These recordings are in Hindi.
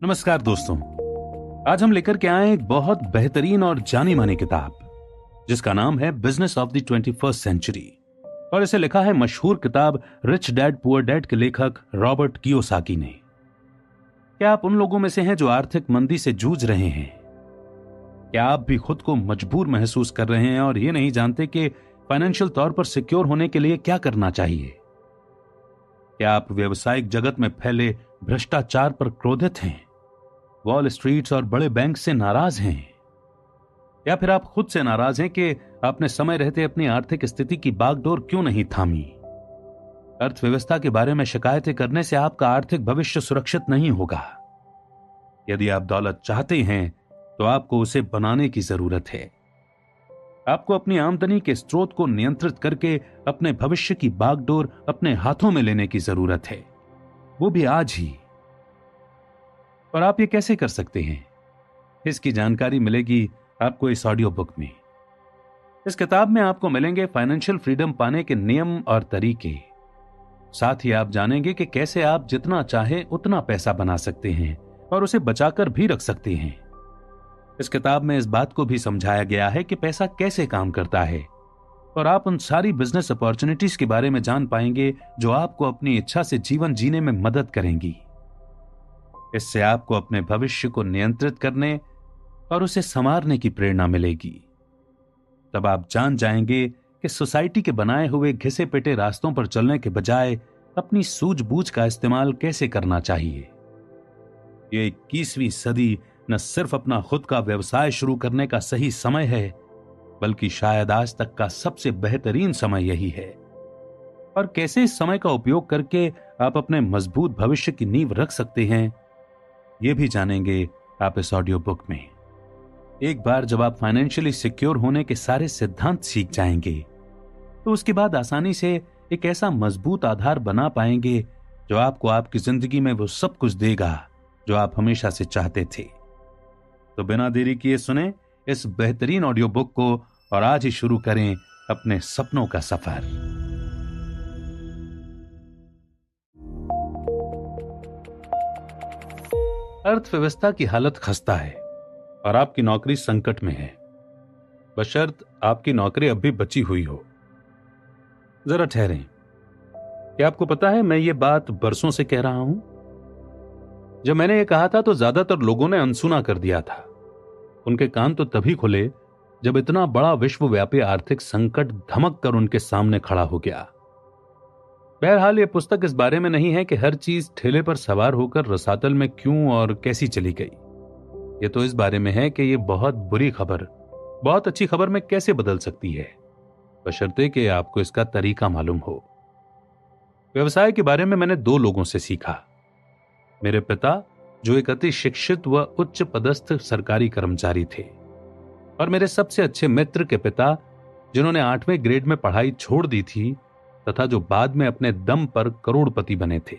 नमस्कार दोस्तों। आज हम लेकर के आए एक बहुत बेहतरीन और जानी मानी किताब जिसका नाम है business of the 21st century और इसे लिखा है मशहूर किताब रिच डैड पुअर डैड के लेखक रॉबर्ट कियोसाकी ने। क्या आप उन लोगों में से हैं जो आर्थिक मंदी से जूझ रहे हैं? क्या आप भी खुद को मजबूर महसूस कर रहे हैं और ये नहीं जानते कि फाइनेंशियल तौर पर सिक्योर होने के लिए क्या करना चाहिए? क्या आप व्यावसायिक जगत में फैले भ्रष्टाचार पर क्रोधित हैं, वॉल स्ट्रीट और बड़े बैंक से नाराज हैं, या फिर आप खुद से नाराज हैं कि आपने समय रहते अपनी आर्थिक स्थिति की बागडोर क्यों नहीं थामी? अर्थव्यवस्था के बारे में शिकायतें करने से आपका आर्थिक भविष्य सुरक्षित नहीं होगा। यदि आप दौलत चाहते हैं तो आपको उसे बनाने की जरूरत है। आपको अपनी आमदनी के स्रोत को नियंत्रित करके अपने भविष्य की बागडोर अपने हाथों में लेने की जरूरत है, वो भी आज ही। और आप ये कैसे कर सकते हैं? इसकी जानकारी मिलेगी आपको इस ऑडियो बुक में। इस किताब में आपको मिलेंगे फाइनेंशियल फ्रीडम पाने के नियम और तरीके। साथ ही आप जानेंगे कि कैसे आप जितना चाहे उतना पैसा बना सकते हैं और उसे बचाकर भी रख सकते हैं। इस किताब में इस बात को भी समझाया गया है कि पैसा कैसे काम करता है और आप उन सारी बिजनेस अपॉर्चुनिटीज के बारे में जान पाएंगे जो आपको अपनी इच्छा से जीवन जीने में मदद करेंगी। इससे आपको अपने भविष्य को नियंत्रित करने और उसे संवारने की प्रेरणा मिलेगी। तब आप जान जाएंगे कि सोसाइटी के बनाए हुए घिसे पिटे रास्तों पर चलने के बजाय अपनी सूझबूझ का इस्तेमाल कैसे करना चाहिए। ये 21वीं सदी न सिर्फ अपना खुद का व्यवसाय शुरू करने का सही समय है, बल्कि शायद आज तक का सबसे बेहतरीन समय यही है। और कैसे इस समय का उपयोग करके आप अपने मजबूत भविष्य की नींव रख सकते हैं, ये भी जानेंगे आप इस ऑडियो बुक में। एक बार जब आप फाइनेंशियली सिक्योर होने के सारे सिद्धांत सीख जाएंगे तो उसके बाद आसानी से एक ऐसा मजबूत आधार बना पाएंगे जो आपको आपकी जिंदगी में वो सब कुछ देगा जो आप हमेशा से चाहते थे। तो बिना देरी किए सुने इस बेहतरीन ऑडियो बुक को और आज ही शुरू करें अपने सपनों का सफर। अर्थव्यवस्था की हालत खस्ता है और आपकी नौकरी संकट में है, बशर्त आपकी नौकरी अब भी बची हुई हो। जरा ठहरें। क्या आपको पता है, मैं ये बात बरसों से कह रहा हूं। जब मैंने ये कहा था तो ज्यादातर लोगों ने अनसुना कर दिया था। उनके कान तो तभी खुले जब इतना बड़ा विश्वव्यापी आर्थिक संकट धमक कर उनके सामने खड़ा हो गया। बहरहाल ये पुस्तक इस बारे में नहीं है कि हर चीज ठेले पर सवार होकर रसातल में क्यों और कैसी चली गई। ये तो इस बारे में है कि ये बहुत बुरी खबर बहुत अच्छी खबर में कैसे बदल सकती है, बशर्ते कि आपको इसका तरीका मालूम हो। व्यवसाय के बारे में मैंने 2 लोगों से सीखा। मेरे पिता, जो एक अति शिक्षित व उच्च पदस्थ सरकारी कर्मचारी थे, और मेरे सबसे अच्छे मित्र के पिता, जिन्होंने 8वें ग्रेड में पढ़ाई छोड़ दी थी तथा जो बाद में अपने दम पर करोड़पति बने थे।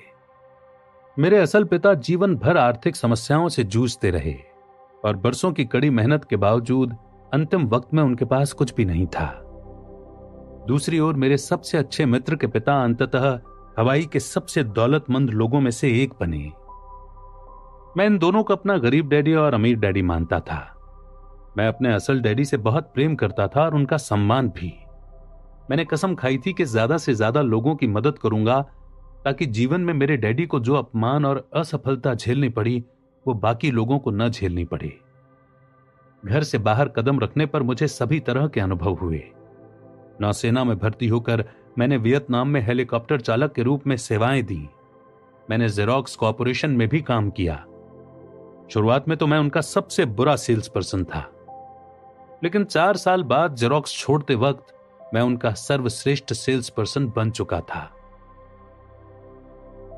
मेरे असल पिता जीवन भर आर्थिक समस्याओं से जूझते रहे और बरसों की कड़ी मेहनत के बावजूद अंतिम वक्त में उनके पास कुछ भी नहीं था। दूसरी ओर मेरे सबसे अच्छे मित्र के पिता अंततः हवाई के सबसे दौलतमंद लोगों में से एक बने। मैं इन दोनों को अपना गरीब डैडी और अमीर डैडी मानता था। मैं अपने असल डैडी से बहुत प्रेम करता था और उनका सम्मान भी। मैंने कसम खाई थी कि ज्यादा से ज्यादा लोगों की मदद करूंगा ताकि जीवन में मेरे डैडी को जो अपमान और असफलता झेलनी पड़ी वो बाकी लोगों को न झेलनी पड़े। घर से बाहर कदम रखने पर मुझे सभी तरह के अनुभव हुए। नौसेना में भर्ती होकर मैंने वियतनाम में हेलीकॉप्टर चालक के रूप में सेवाएं दी। मैंने जेरोक्स कॉर्पोरेशन में भी काम किया। शुरुआत में तो मैं उनका सबसे बुरा सेल्स पर्सन था, लेकिन 4 साल बाद जेरोक्स छोड़ते वक्त मैं उनका सर्वश्रेष्ठ सेल्स पर्सन बन चुका था।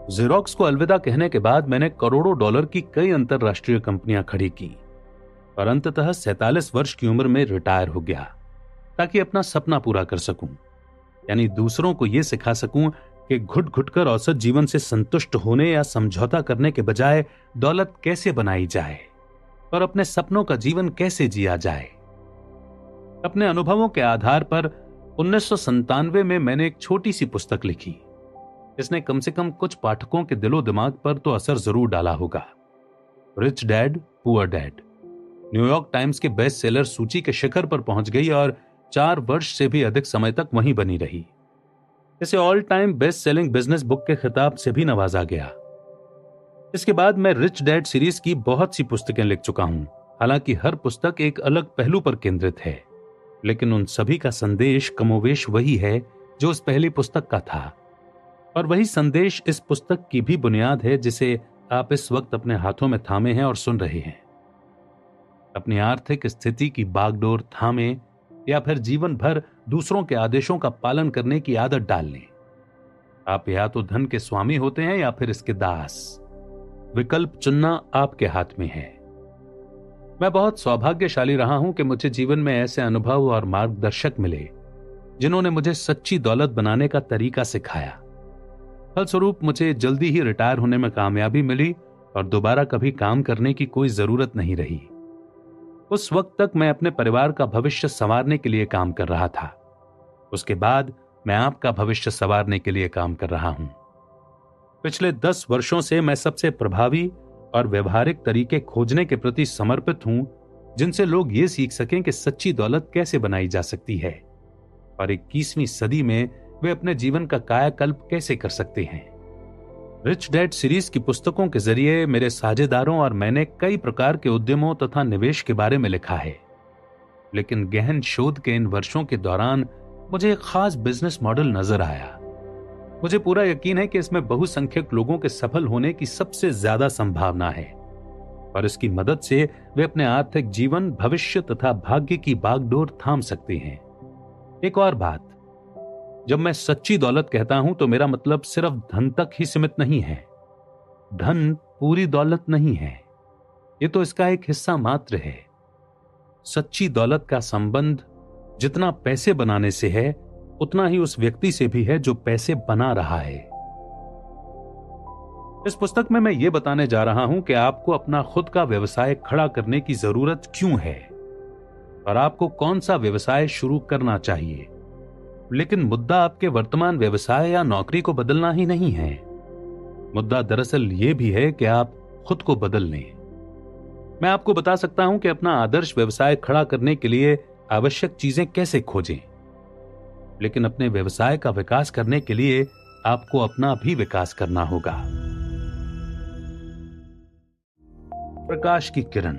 जेरोक्स को अलविदा कहने के बाद मैंने करोड़ों डॉलर की कई अंतरराष्ट्रीय कंपनियां खड़ी की और अंततः 47 वर्ष की उम्र में रिटायर हो गया ताकि अपना सपना पूरा कर सकूं, यानी दूसरों को यह सिखा सकूं कि घुट घुट कर औसत जीवन से संतुष्ट होने या समझौता करने के बजाय दौलत कैसे बनाई जाए और अपने सपनों का जीवन कैसे जिया जाए। अपने अनुभवों के आधार पर 1997 में मैंने एक छोटी सी पुस्तक लिखी। इसने कम से कम कुछ पाठकों के दिलो दिमाग पर तो असर जरूर डाला होगा। Rich dad poor dad New York times के बेस्ट सेलर सूची के शिखर पर पहुंच गई और 4 वर्ष से भी अधिक समय तक वहीं बनी रही। इसे all time best selling business book के खिताब से भी नवाजा गया। इसके बाद मैं रिच डैड सीरीज की बहुत सी पुस्तकें लिख चुका हूं। हालांकि हर पुस्तक एक अलग पहलू पर केंद्रित है, लेकिन उन सभी का संदेश कमोवेश वही है जो उस पहली पुस्तक का था। और वही संदेश इस पुस्तक की भी बुनियाद है जिसे आप इस वक्त अपने हाथों में थामे हैं और सुन रहे हैं। अपनी आर्थिक स्थिति की बागडोर थामे या फिर जीवन भर दूसरों के आदेशों का पालन करने की आदत डाल लें। आप या तो धन के स्वामी होते हैं या फिर इसके दास। विकल्प चुनना आपके हाथ में है। मैं बहुत सौभाग्यशाली रहा हूं कि मुझे जीवन में ऐसे अनुभव और मार्गदर्शक मिले जिन्होंने मुझे सच्ची दौलत बनाने का तरीका सिखाया। फलस्वरूप मुझे जल्दी ही रिटायर होने में कामयाबी मिली और दोबारा कभी काम करने की कोई जरूरत नहीं रही। उस वक्त तक मैं अपने परिवार का भविष्य संवारने के लिए काम कर रहा था। उसके बाद मैं आपका भविष्य संवारने के लिए काम कर रहा हूं। पिछले 10 वर्षों से मैं सबसे प्रभावी और व्यवहारिक तरीके खोजने के प्रति समर्पित हूं जिनसे लोग ये सीख सकें कि सच्ची दौलत कैसे बनाई जा सकती है और 21वीं सदी में वे अपने जीवन का कायाकल्प कैसे कर सकते हैं। रिच डैड सीरीज की पुस्तकों के जरिए मेरे साझेदारों और मैंने कई प्रकार के उद्यमों तथा निवेश के बारे में लिखा है, लेकिन गहन शोध के इन वर्षों के दौरान मुझे एक खास बिजनेस मॉडल नजर आया। मुझे पूरा यकीन है कि इसमें बहुसंख्यक लोगों के सफल होने की सबसे ज्यादा संभावना है और इसकी मदद से वे अपने आर्थिक जीवन, भविष्य तथा भाग्य की बागडोर थाम सकते हैं। एक और बात, जब मैं सच्ची दौलत कहता हूं तो मेरा मतलब सिर्फ धन तक ही सीमित नहीं है। धन पूरी दौलत नहीं है, ये तो इसका एक हिस्सा मात्र है। सच्ची दौलत का संबंध जितना पैसे बनाने से है उतना ही उस व्यक्ति से भी है जो पैसे बना रहा है। इस पुस्तक में मैं ये बताने जा रहा हूं कि आपको अपना खुद का व्यवसाय खड़ा करने की जरूरत क्यों है और आपको कौन सा व्यवसाय शुरू करना चाहिए। लेकिन मुद्दा आपके वर्तमान व्यवसाय या नौकरी को बदलना ही नहीं है। मुद्दा दरअसल यह भी है कि आप खुद को बदल लें। मैं आपको बता सकता हूं कि अपना आदर्श व्यवसाय खड़ा करने के लिए आवश्यक चीजें कैसे खोजें, लेकिन अपने व्यवसाय का विकास करने के लिए आपको अपना भी विकास करना होगा। प्रकाश की किरण।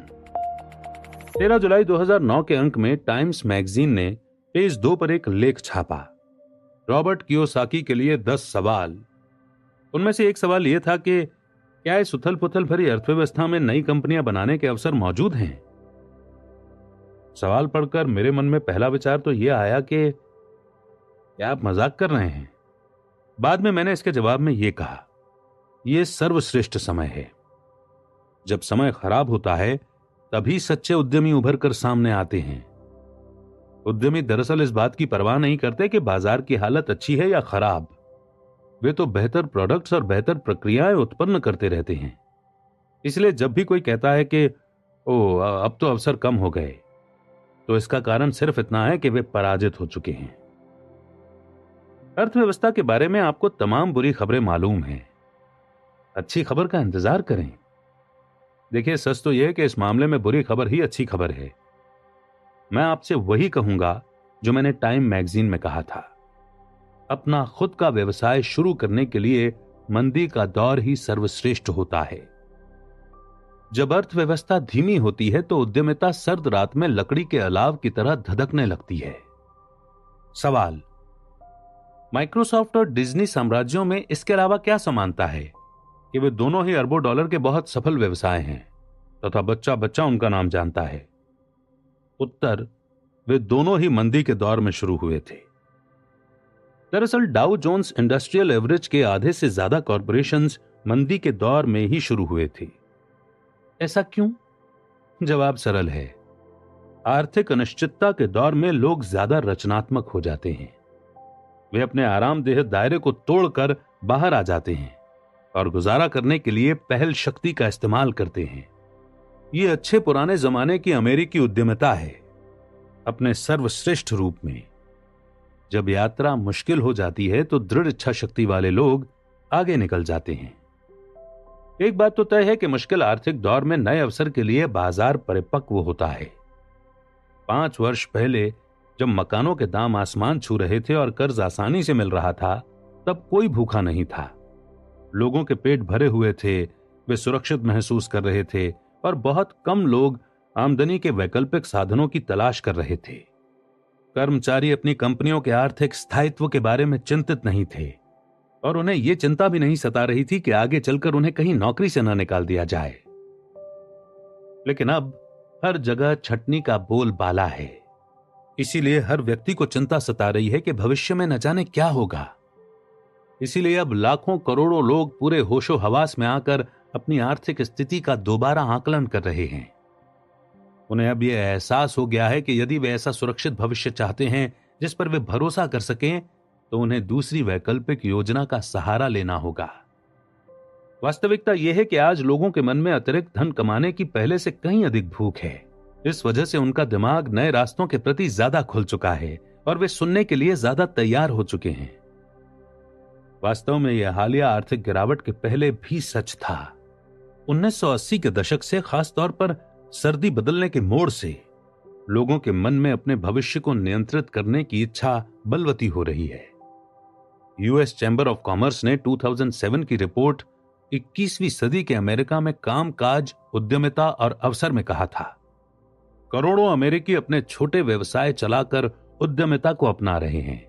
13 जुलाई 2009 के अंक में टाइम्स मैगजीन ने पेज 2 पर एक लेख छापा, रॉबर्ट कियोसाकी के लिए 10 सवाल। उनमें से एक सवाल यह था कि क्या इस उथल पुथल भरी अर्थव्यवस्था में नई कंपनियां बनाने के अवसर मौजूद हैं। सवाल पढ़कर मेरे मन में पहला विचार तो यह आया कि क्या आप मजाक कर रहे हैं। बाद में मैंने इसके जवाब में यह कहा, यह सर्वश्रेष्ठ समय है। जब समय खराब होता है तभी सच्चे उद्यमी उभर कर सामने आते हैं। उद्यमी दरअसल इस बात की परवाह नहीं करते कि बाजार की हालत अच्छी है या खराब। वे तो बेहतर प्रोडक्ट्स और बेहतर प्रक्रियाएं उत्पन्न करते रहते हैं। इसलिए जब भी कोई कहता है कि अब तो अवसर कम हो गए, तो इसका कारण सिर्फ इतना है कि वे पराजित हो चुके हैं। अर्थव्यवस्था के बारे में आपको तमाम बुरी खबरें मालूम हैं। अच्छी खबर का इंतजार करें। देखिए, सच तो यह है कि इस मामले में बुरी खबर ही अच्छी खबर है। मैं आपसे वही कहूंगा जो मैंने टाइम मैगजीन में कहा था, अपना खुद का व्यवसाय शुरू करने के लिए मंदी का दौर ही सर्वश्रेष्ठ होता है। जब अर्थव्यवस्था धीमी होती है तो उद्यमिता सर्द रात में लकड़ी के अलाव की तरह धधकने लगती है। सवाल, माइक्रोसॉफ्ट और डिज्नी साम्राज्यों में इसके अलावा क्या समानता है कि वे दोनों ही अरबों डॉलर के बहुत सफल व्यवसाय हैं तथा बच्चा बच्चा उनका नाम जानता है। उत्तर, वे दोनों ही मंदी के दौर में शुरू हुए थे। दरअसल डाउ जोन्स इंडस्ट्रियल एवरेज के आधे से ज्यादा कॉरपोरेशंस मंदी के दौर में ही शुरू हुए थे। ऐसा क्यों? जवाब सरल है। आर्थिक अनिश्चितता के दौर में लोग ज्यादा रचनात्मक हो जाते हैं। वे अपने आरामदेह दायरे को तोड़कर बाहर आ जाते हैं और गुजारा करने के लिए पहल शक्ति का इस्तेमाल करते हैं। ये अच्छे पुराने जमाने की अमेरिकी उद्यमिता है अपने सर्वश्रेष्ठ रूप में। जब यात्रा मुश्किल हो जाती है तो दृढ़ इच्छा शक्ति वाले लोग आगे निकल जाते हैं। एक बात तो तय है कि मुश्किल आर्थिक दौर में नए अवसर के लिए बाजार परिपक्व होता है। 5 वर्ष पहले जब मकानों के दाम आसमान छू रहे थे और कर्ज आसानी से मिल रहा था, तब कोई भूखा नहीं था। लोगों के पेट भरे हुए थे, वे सुरक्षित महसूस कर रहे थे और बहुत कम लोग आमदनी के वैकल्पिक साधनों की तलाश कर रहे थे। कर्मचारी अपनी कंपनियों के आर्थिक स्थायित्व के बारे में चिंतित नहीं थे और उन्हें यह चिंता भी नहीं सता रही थी कि आगे चलकर उन्हें कहीं नौकरी से न निकाल दिया जाए। लेकिन अब हर जगह छटनी का बोलबाला है। इसीलिए हर व्यक्ति को चिंता सता रही है कि भविष्य में न जाने क्या होगा। इसीलिए अब लाखों करोड़ों लोग पूरे होशो हवास में आकर अपनी आर्थिक स्थिति का दोबारा आकलन कर रहे हैं। उन्हें अब यह एहसास हो गया है कि यदि वे ऐसा सुरक्षित भविष्य चाहते हैं जिस पर वे भरोसा कर सकें, तो उन्हें दूसरी वैकल्पिक योजना का सहारा लेना होगा। वास्तविकता यह है कि आज लोगों के मन में अतिरिक्त धन कमाने की पहले से कहीं अधिक भूख है। इस वजह से उनका दिमाग नए रास्तों के प्रति ज्यादा खुल चुका है और वे सुनने के लिए ज्यादा तैयार हो चुके हैं। वास्तव में यह हालिया आर्थिक गिरावट के पहले भी सच था। 1980 के दशक से, खासतौर पर सर्दी बदलने के मोड़ से, लोगों के मन में अपने भविष्य को नियंत्रित करने की इच्छा बलवती हो रही है। यूएस चैंबर ऑफ कॉमर्स ने 2007 की रिपोर्ट 21वीं सदी के अमेरिका में कामकाज, उद्यमिता और अवसर में कहा था। करोड़ों अमेरिकी अपने छोटे व्यवसाय चलाकर उद्यमिता को अपना रहे हैं।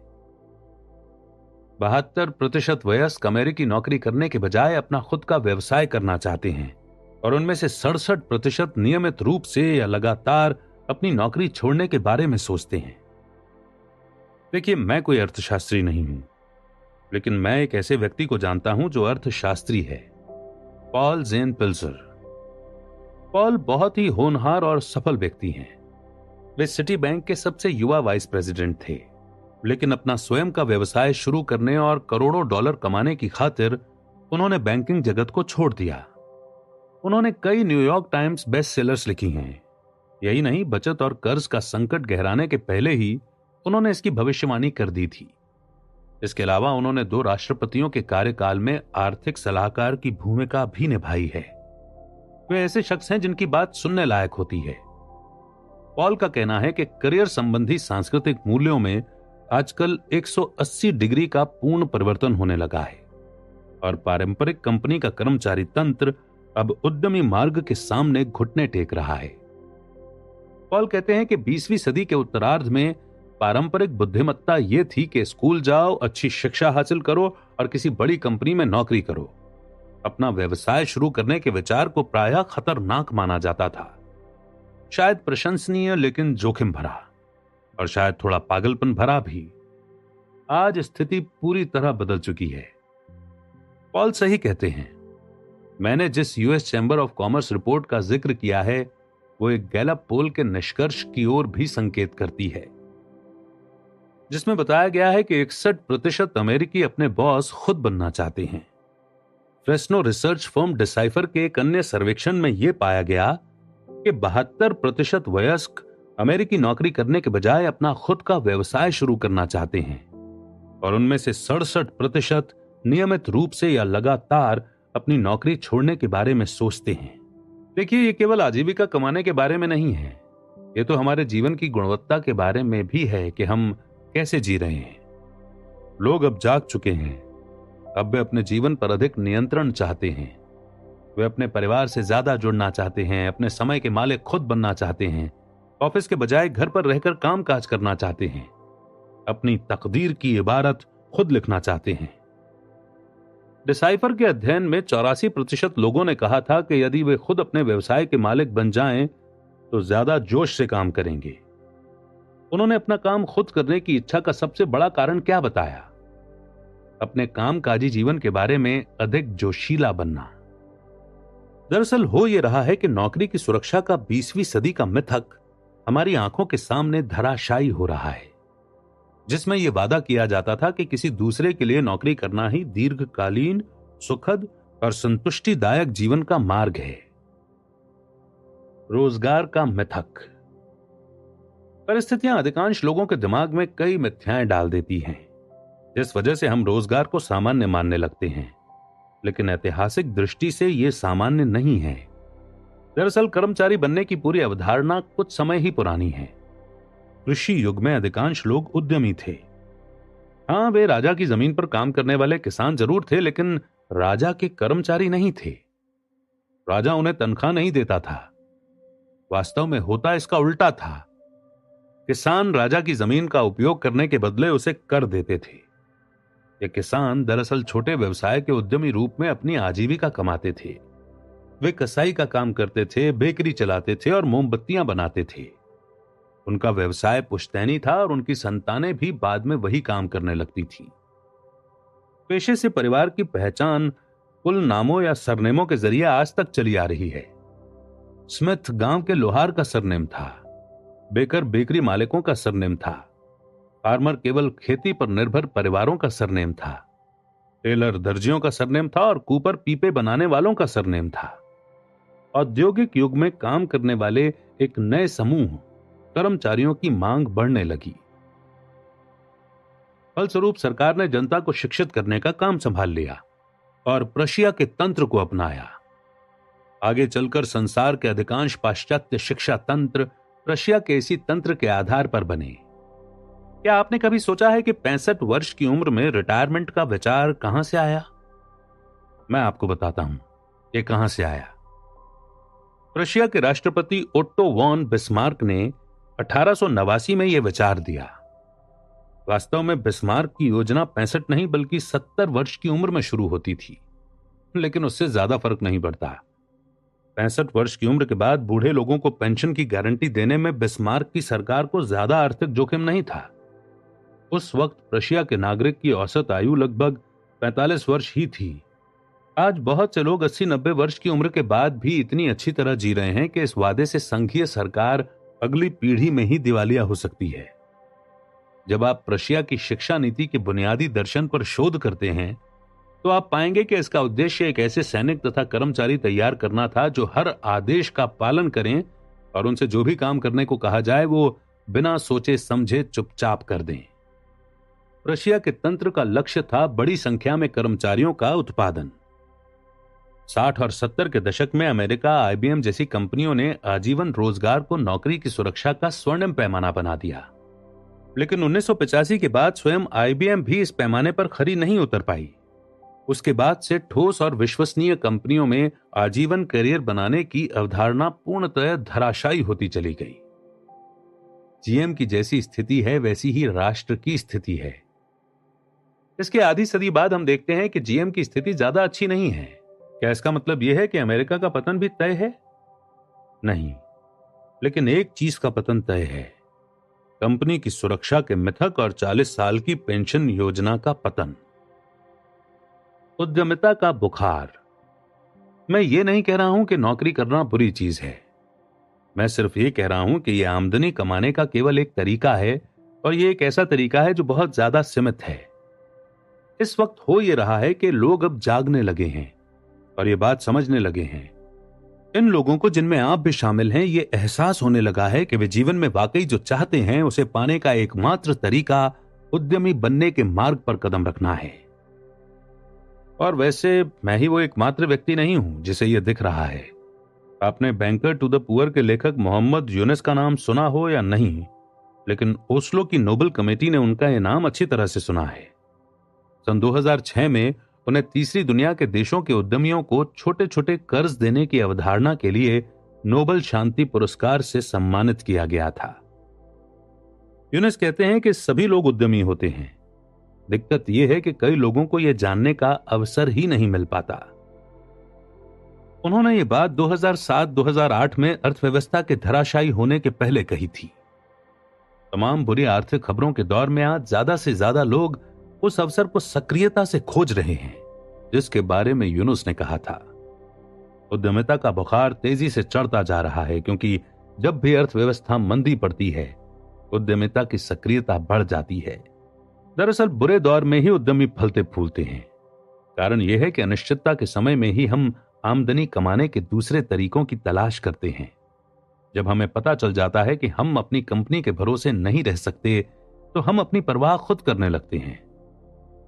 72% वयस्क अमेरिकी नौकरी करने के बजाय अपना खुद का व्यवसाय करना चाहते हैं और उनमें से 67% नियमित रूप से या लगातार अपनी नौकरी छोड़ने के बारे में सोचते हैं। देखिए, मैं कोई अर्थशास्त्री नहीं हूं, लेकिन मैं एक ऐसे व्यक्ति को जानता हूं जो अर्थशास्त्री है, पॉल जेन पिल्जर। पॉल बहुत ही होनहार और सफल व्यक्ति हैं। वे सिटी बैंक के सबसे युवा वाइस प्रेसिडेंट थे, लेकिन अपना स्वयं का व्यवसाय शुरू करने और करोड़ों डॉलर कमाने की खातिर उन्होंने बैंकिंग जगत को छोड़ दिया। उन्होंने कई न्यूयॉर्क टाइम्स बेस्ट सेलर्स लिखी हैं। यही नहीं, बचत और कर्ज का संकट गहराने के पहले ही उन्होंने इसकी भविष्यवाणी कर दी थी। इसके अलावा उन्होंने 2 राष्ट्रपतियों के कार्यकाल में आर्थिक सलाहकार की भूमिका भी निभाई है। वे ऐसे शख्स हैं जिनकी बात सुनने लायक होती है। पॉल का कहना है कि करियर संबंधी सांस्कृतिक मूल्यों में आजकल 180 डिग्री का पूर्ण परिवर्तन होने लगा है और पारंपरिक कंपनी का कर्मचारी तंत्र अब उद्यमी मार्ग के सामने घुटने टेक रहा है। पॉल कहते हैं कि 20वीं सदी के उत्तरार्ध में पारंपरिक बुद्धिमत्ता यह थी कि स्कूल जाओ, अच्छी शिक्षा हासिल करो और किसी बड़ी कंपनी में नौकरी करो। अपना व्यवसाय शुरू करने के विचार को प्रायः खतरनाक माना जाता था, शायद प्रशंसनीय लेकिन जोखिम भरा, और शायद थोड़ा पागलपन भरा भी। आज स्थिति पूरी तरह बदल चुकी है। पॉल सही कहते हैं। मैंने जिस US chamber of commerce report का जिक्र किया है, वो एक गैलप पोल के निष्कर्ष की ओर भी संकेत करती है, जिसमें बताया गया है कि 61% अमेरिकी अपने बॉस खुद बनना चाहते हैं। फ्रेस्नो रिसर्च फर्म डिसाइफर के एक अन्य सर्वेक्षण में यह पाया गया कि 72% वयस्क अमेरिकी नौकरी करने के बजाय अपना खुद का व्यवसाय शुरू करना चाहते हैं और उनमें से 67% नियमित रूप से या लगातार अपनी नौकरी छोड़ने के बारे में सोचते हैं। देखिए, ये केवल आजीविका कमाने के बारे में नहीं है, ये तो हमारे जीवन की गुणवत्ता के बारे में भी है कि हम कैसे जी रहे हैं। लोग अब जाग चुके हैं। अब वे अपने जीवन पर अधिक नियंत्रण चाहते हैं। वे अपने परिवार से ज्यादा जुड़ना चाहते हैं, अपने समय के मालिक खुद बनना चाहते हैं, ऑफिस के बजाय घर पर रहकर काम काज करना चाहते हैं, अपनी तकदीर की इबारत खुद लिखना चाहते हैं। डिसाइफर के अध्ययन में 84% लोगों ने कहा था कि यदि वे खुद अपने व्यवसाय के मालिक बन जाएं तो ज्यादा जोश से काम करेंगे। उन्होंने अपना काम खुद करने की इच्छा का सबसे बड़ा कारण क्या बताया? अपने कामकाजी जीवन के बारे में अधिक जोशीला बनना। दरअसल हो यह रहा है कि नौकरी की सुरक्षा का 20वीं सदी का मिथक हमारी आंखों के सामने धराशायी हो रहा है, जिसमें यह वादा किया जाता था कि किसी दूसरे के लिए नौकरी करना ही दीर्घकालीन, सुखद और संतुष्टिदायक जीवन का मार्ग है। रोजगार का मिथक। परिस्थितियां अधिकांश लोगों के दिमाग में कई मिथ्याएं डाल देती हैं, जिस वजह से हम रोजगार को सामान्य मानने लगते हैं। लेकिन ऐतिहासिक दृष्टि से यह सामान्य नहीं है। दरअसल कर्मचारी बनने की पूरी अवधारणा कुछ समय ही पुरानी है। कृषि युग में अधिकांश लोग उद्यमी थे। हाँ, वे राजा की जमीन पर काम करने वाले किसान जरूर थे, लेकिन राजा के कर्मचारी नहीं थे। राजा उन्हें तनख्वाह नहीं देता था। वास्तव में होता इसका उल्टा था। किसान राजा की जमीन का उपयोग करने के बदले उसे कर देते थे। ये किसान दरअसल छोटे व्यवसाय के उद्यमी रूप में अपनी आजीविका कमाते थे। वे कसाई का काम करते थे, बेकरी चलाते थे और मोमबत्तियां बनाते थे। उनका व्यवसाय पुश्तैनी था और उनकी संतानें भी बाद में वही काम करने लगती थी। पेशे से परिवार की पहचान कुल नामों या सरनेमों के जरिए आज तक चली आ रही है। स्मिथ गांव के लोहार का सरनेम था। बेकर बेकरी मालिकों का सरनेम था। फार्मर केवल खेती पर निर्भर परिवारों का सरनेम था। टेलर दर्जियों का सरनेम था और कूपर पीपे बनाने वालों का सरनेम था। औद्योगिक युग में काम करने वाले एक नए समूह कर्मचारियों की मांग बढ़ने लगी। फलस्वरूप सरकार ने जनता को शिक्षित करने का काम संभाल लिया और प्रशिया के तंत्र को अपनाया। आगे चलकर संसार के अधिकांश पाश्चात्य शिक्षा तंत्र प्रशिया के इसी तंत्र के आधार पर बने। क्या आपने कभी सोचा है कि 65 वर्ष की उम्र में रिटायरमेंट का विचार कहां से आया? मैं आपको बताता हूं ये कहां से आया। प्रशिया के राष्ट्रपति ओट्टो वॉन बिस्मार्क ने 1889 में यह विचार दिया। वास्तव में बिस्मार्क की योजना 65 नहीं बल्कि 70 वर्ष की उम्र में शुरू होती थी, लेकिन उससे ज्यादा फर्क नहीं पड़ता। 65 वर्ष की उम्र के बाद बूढ़े लोगों को पेंशन की गारंटी देने में बिस्मार्क की सरकार को ज्यादा आर्थिक जोखिम नहीं था। उस वक्त प्रशिया के नागरिक की औसत आयु लगभग 45 वर्ष ही थी। आज बहुत से लोग 80-90 वर्ष की उम्र के बाद भी इतनी अच्छी तरह जी रहे हैं कि इस वादे से संघीय सरकार अगली पीढ़ी में ही दिवालिया हो सकती है। जब आप प्रशिया की शिक्षा नीति के बुनियादी दर्शन पर शोध करते हैं तो आप पाएंगे कि इसका उद्देश्य एक ऐसे सैनिक तथा कर्मचारी तैयार करना था जो हर आदेश का पालन करें और उनसे जो भी काम करने को कहा जाए वो बिना सोचे समझे चुपचाप कर दें। प्रशिया के तंत्र का लक्ष्य था बड़ी संख्या में कर्मचारियों का उत्पादन। 60 और 70 के दशक में अमेरिका, आईबीएम जैसी कंपनियों ने आजीवन रोजगार को नौकरी की सुरक्षा का स्वर्णिम पैमाना बना दिया। लेकिन 1985 के बाद स्वयं आईबीएम भी इस पैमाने पर खरी नहीं उतर पाई। उसके बाद से ठोस और विश्वसनीय कंपनियों में आजीवन करियर बनाने की अवधारणा पूर्णतः धराशायी होती चली गई। जीएम की जैसी स्थिति है वैसी ही राष्ट्र की स्थिति है। इसके आधी सदी बाद हम देखते हैं कि जीएम की स्थिति ज्यादा अच्छी नहीं है। क्या इसका मतलब यह है कि अमेरिका का पतन भी तय है? नहीं, लेकिन एक चीज का पतन तय है, कंपनी की सुरक्षा के मिथक और 40 साल की पेंशन योजना का पतन। उद्यमिता का बुखार। मैं ये नहीं कह रहा हूं कि नौकरी करना बुरी चीज है। मैं सिर्फ ये कह रहा हूं कि यह आमदनी कमाने का केवल एक तरीका है और यह एक ऐसा तरीका है जो बहुत ज्यादा सीमित है। इस वक्त हो यह रहा है कि लोग अब जागने लगे हैं और ये बात समझने लगे हैं। इन लोगों को, जिनमें आप भी शामिल हैं, ये एहसास होने लगा है कि वे जीवन में वाकई जो चाहते हैं उसे पाने का एकमात्र तरीका उद्यमी बनने के मार्ग पर कदम रखना है। और वैसे मैं ही वो एकमात्र व्यक्ति नहीं हूं जिसे यह दिख रहा है। आपने बैंकर टू द पुअर के लेखक मोहम्मद यूनुस का नाम सुना हो या नहीं, लेकिन ओस्लो की नोबल कमेटी ने उनका यह नाम अच्छी तरह से सुना है। सन 2006 में उन्हें तीसरी दुनिया के देशों के उद्यमियों को छोटे छोटे कर्ज देने की अवधारणा के लिए नोबल शांति पुरस्कार से सम्मानित किया गया था। यूनुस कहते हैं कि सभी लोग उद्यमी होते हैं, दिक्कत यह है कि कई लोगों को यह जानने का अवसर ही नहीं मिल पाता। उन्होंने ये बात 2007-2008 में अर्थव्यवस्था के धराशायी होने के पहले कही थी। तमाम बुरी आर्थिक खबरों के दौर में आज ज्यादा से ज्यादा लोग उस अवसर को सक्रियता से खोज रहे हैं जिसके बारे में यूनुस ने कहा था। उद्यमिता का बुखार तेजी से चढ़ता जा रहा है क्योंकि जब भी अर्थव्यवस्था मंदी पड़ती है उद्यमिता की सक्रियता बढ़ जाती है। दरअसल बुरे दौर में ही उद्यमी फलते फूलते हैं। कारण यह है कि अनिश्चितता के समय में ही हम आमदनी कमाने के दूसरे तरीकों की तलाश करते हैं। जब हमें पता चल जाता है कि हम अपनी कंपनी के भरोसे नहीं रह सकते तो हम अपनी परवाह खुद करने लगते हैं।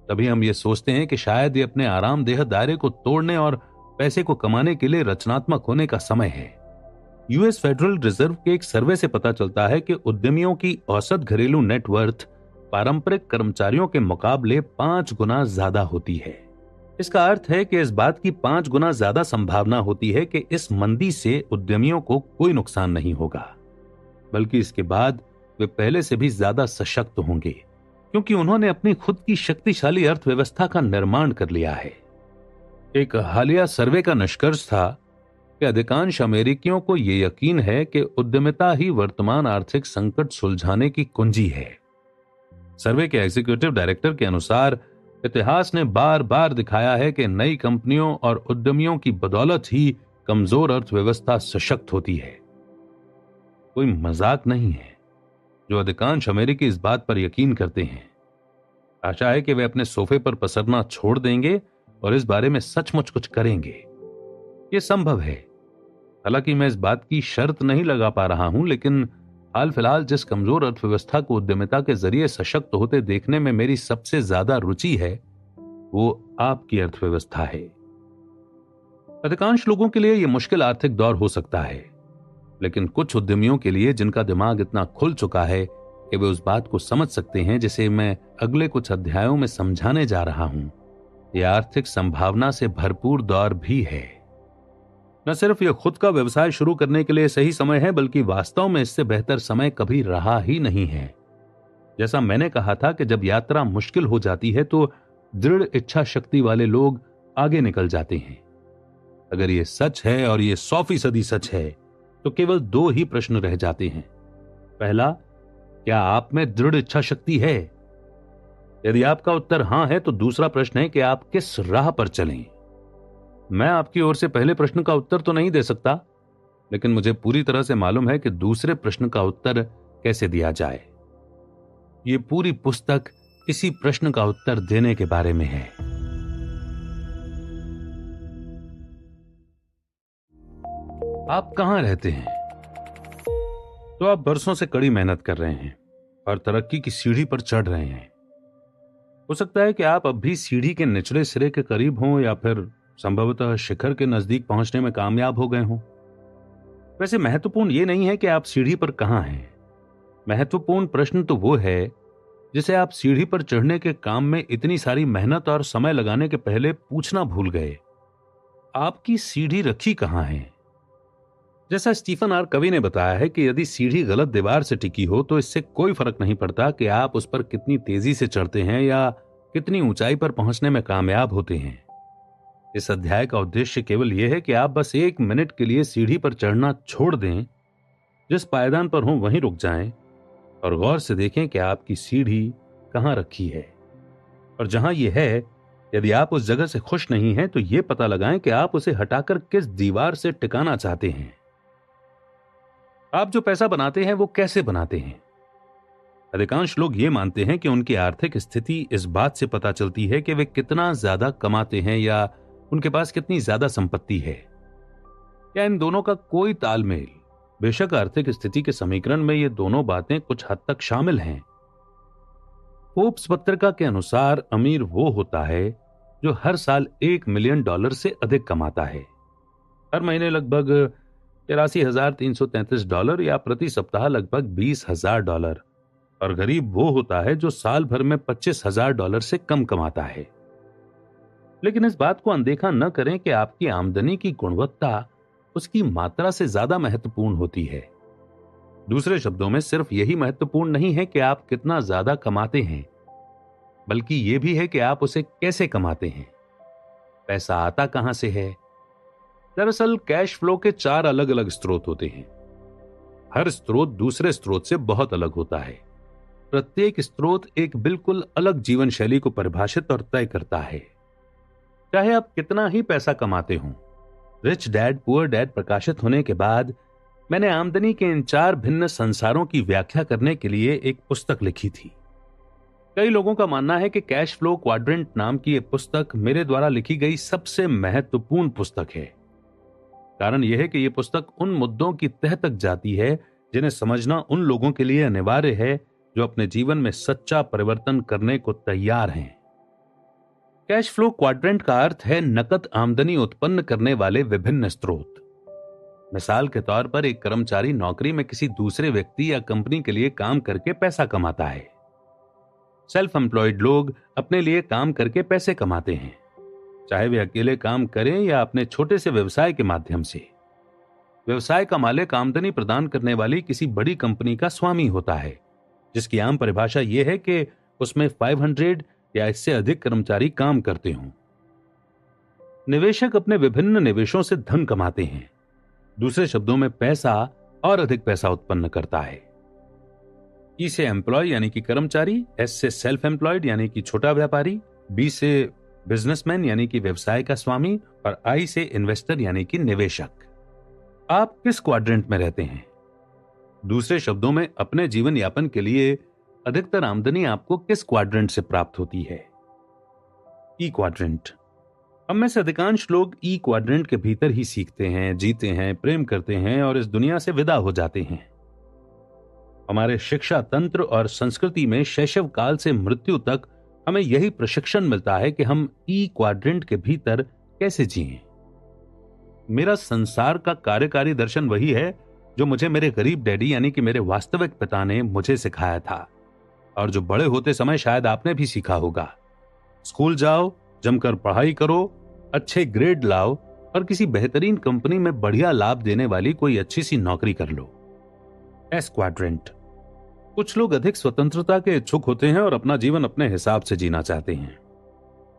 तभी हम ये सोचते हैं कि शायद ये अपने आरामदेह दायरे को तोड़ने और पैसे को कमाने के लिए रचनात्मक होने का समय है। यूएस फेडरल रिजर्व के एक सर्वे से पता चलता है कि उद्यमियों की औसत घरेलू नेटवर्थ पारंपरिक कर्मचारियों के मुकाबले 5 गुना ज्यादा होती है। इसका अर्थ है कि इस बात की 5 गुना ज्यादा संभावना होती है कि इस मंदी से उद्यमियों को कोई नुकसान नहीं होगा, बल्कि इसके बाद वे पहले से भी ज्यादा सशक्त होंगे, क्योंकि उन्होंने अपनी खुद की शक्तिशाली अर्थव्यवस्था का निर्माण कर लिया है। एक हालिया सर्वे का निष्कर्ष था कि अधिकांश अमेरिकियों को यह यकीन है कि उद्यमिता ही वर्तमान आर्थिक संकट सुलझाने की कुंजी है। सर्वे के एग्जीक्यूटिव डायरेक्टर के अनुसार इतिहास ने बार बार दिखाया है कि नई कंपनियों और उद्यमियों की बदौलत ही कमजोर अर्थव्यवस्था सशक्त होती है। कोई मजाक नहीं है जो अधिकांश अमेरिकी इस बात पर यकीन करते हैं। आशा है कि वे अपने सोफे पर पसरना छोड़ देंगे और इस बारे में सचमुच कुछ करेंगे। यह संभव है। हालांकि मैं इस बात की शर्त नहीं लगा पा रहा हूं, लेकिन हाल फिलहाल जिस कमजोर अर्थव्यवस्था को उद्यमिता के जरिए सशक्त होते देखने में मेरी सबसे ज्यादा रुचि है, वो आपकी अर्थव्यवस्था है। अधिकांश लोगों के लिए यह मुश्किल आर्थिक दौर हो सकता है, लेकिन कुछ उद्यमियों के लिए जिनका दिमाग इतना खुल चुका है कि वे उस बात को समझ सकते हैं जिसे मैं अगले कुछ अध्यायों में समझाने जा रहा हूं, यह आर्थिक संभावना से भरपूर दौर भी है। न सिर्फ यह खुद का व्यवसाय शुरू करने के लिए सही समय है, बल्कि वास्तव में इससे बेहतर समय कभी रहा ही नहीं है। जैसा मैंने कहा था कि जब यात्रा मुश्किल हो जाती है तो दृढ़ इच्छा शक्ति वाले लोग आगे निकल जाते हैं। अगर यह सच है और यह 100% सच है तो केवल 2 ही प्रश्न रह जाते हैं। पहला, क्या आप में दृढ़ इच्छा शक्ति है? यदि आपका उत्तर हां है तो दूसरा प्रश्न है कि आप किस राह पर चलें। मैं आपकी ओर से पहले प्रश्न का उत्तर तो नहीं दे सकता, लेकिन मुझे पूरी तरह से मालूम है कि दूसरे प्रश्न का उत्तर कैसे दिया जाए। यह पूरी पुस्तक इसी प्रश्न का उत्तर देने के बारे में है। आप कहां रहते हैं? तो आप बरसों से कड़ी मेहनत कर रहे हैं और तरक्की की सीढ़ी पर चढ़ रहे हैं। हो सकता है कि आप अब भी सीढ़ी के निचले सिरे के करीब हों या फिर संभवतः शिखर के नजदीक पहुंचने में कामयाब हो गए हों। वैसे महत्वपूर्ण यह नहीं है कि आप सीढ़ी पर कहां हैं। महत्वपूर्ण प्रश्न तो वो है जिसे आप सीढ़ी पर चढ़ने के काम में इतनी सारी मेहनत और समय लगाने के पहले पूछना भूल गए। आपकी सीढ़ी रखी कहां है? जैसा स्टीफन आर कवी ने बताया है कि यदि सीढ़ी गलत दीवार से टिकी हो तो इससे कोई फर्क नहीं पड़ता कि आप उस पर कितनी तेजी से चढ़ते हैं या कितनी ऊंचाई पर पहुंचने में कामयाब होते हैं। इस अध्याय का उद्देश्य केवल यह है कि आप बस 1 मिनट के लिए सीढ़ी पर चढ़ना छोड़ दें, जिस पायदान पर हो वहीं रुक जाएं और गौर से देखें कि आपकी सीढ़ी कहां रखी है। और जहां यह है, यदि आप उस जगह से खुश नहीं हैं तो यह पता लगाएं कि आप उसे हटाकर किस दीवार से टिकाना चाहते हैं। आप जो पैसा बनाते हैं वो कैसे बनाते हैं? अधिकांश लोग ये मानते हैं कि उनकी आर्थिक स्थिति इस बात से पता चलती है कि वे कितना ज्यादा कमाते हैं या उनके पास कितनी ज्यादा संपत्ति है। क्या इन दोनों का कोई तालमेल? बेशक आर्थिक स्थिति के समीकरण में ये दोनों बातें कुछ हद तक शामिल हैं। फोर्ब्स पत्रिका के अनुसार अमीर वो होता है जो हर साल $1 मिलियन से अधिक कमाता है, हर महीने लगभग $83,333 या प्रति सप्ताह लगभग $20,000, और गरीब वो होता है जो साल भर में $25,000 से कम कमाता है। लेकिन इस बात को अनदेखा न करें कि आपकी आमदनी की गुणवत्ता उसकी मात्रा से ज्यादा महत्वपूर्ण होती है। दूसरे शब्दों में सिर्फ यही महत्वपूर्ण नहीं है कि आप कितना ज्यादा कमाते हैं, बल्कि यह भी है कि आप उसे कैसे कमाते हैं। पैसा आता कहां से है? दरअसल कैश फ्लो के 4 अलग अलग स्रोत होते हैं। हर स्रोत दूसरे स्रोत से बहुत अलग होता है। प्रत्येक स्रोत एक बिल्कुल अलग जीवन शैली को परिभाषित और तय करता है। चाहे आप कितना ही पैसा कमाते हों। रिच डैड पुअर डैड प्रकाशित होने के बाद मैंने आमदनी के इन 4 भिन्न संसारों की व्याख्या करने के लिए एक पुस्तक लिखी थी। कई लोगों का मानना है कि कैश फ्लो क्वाड्रेंट नाम की यह पुस्तक मेरे द्वारा लिखी गई सबसे महत्वपूर्ण पुस्तक है। कारण यह है कि यह पुस्तक उन मुद्दों की तह तक जाती है जिन्हें समझना उन लोगों के लिए अनिवार्य है जो अपने जीवन में सच्चा परिवर्तन करने को तैयार हैं। कैश फ्लो क्वाड्रेंट का अर्थ है नकद आमदनी उत्पन्न करने वाले विभिन्न स्रोत। मिसाल के तौर पर एक कर्मचारी नौकरी में किसी दूसरे व्यक्ति या कंपनी के लिए काम करके पैसा कमाता है। सेल्फ एम्प्लॉयड लोग अपने लिए काम करके पैसे कमाते हैं, चाहे वे अकेले काम करें या अपने छोटे से व्यवसाय के माध्यम से। व्यवसाय का मालिक आमदनी प्रदान करने वाली किसी बड़ी कंपनी का स्वामी होता है, जिसकी आम परिभाषा यह है कि उसमें 500 या इससे अधिक कर्मचारी काम करते हों। निवेशक अपने विभिन्न निवेशों से धन कमाते हैं, दूसरे शब्दों में पैसा और अधिक पैसा उत्पन्न करता है। ई से एम्प्लॉय यानी कि कर्मचारी, एस से सेल्फ एम्प्लॉयड यानी कि छोटा व्यापारी, बी से बिजनेसमैन यानी कि व्यवसाय का स्वामी, और आई से इन्वेस्टर यानी कि निवेशक। आप किस क्वाड्रेंट में रहते हैं? दूसरे शब्दों में अपने जीवन यापन के लिए अधिकतर आमदनी आपको किस क्वाड्रेंट से प्राप्त होती है? ई क्वाड्रेंट। हम में से अधिकांश लोग ई क्वाड्रेंट के भीतर ही सीखते हैं, जीते हैं, प्रेम करते हैं और इस दुनिया से विदा हो जाते हैं। हमारे शिक्षा तंत्र और संस्कृति में शैशव काल से मृत्यु तक हमें यही प्रशिक्षण मिलता है कि हम ई क्वाड्रेंट के भीतर कैसे जिएं। मेरा संसार का कार्यकारी दर्शन वही है जो मुझे मेरे गरीब डैडी यानी कि मेरे वास्तविक पिता ने मुझे सिखाया था, और जो बड़े होते समय शायद आपने भी सीखा होगा। स्कूल जाओ, जमकर पढ़ाई करो, अच्छे ग्रेड लाओ और किसी बेहतरीन कंपनी में बढ़िया लाभ देने वाली कोई अच्छी सी नौकरी कर लो। S quadrant. कुछ लोग अधिक स्वतंत्रता के इच्छुक होते हैं और अपना जीवन अपने हिसाब से जीना चाहते हैं।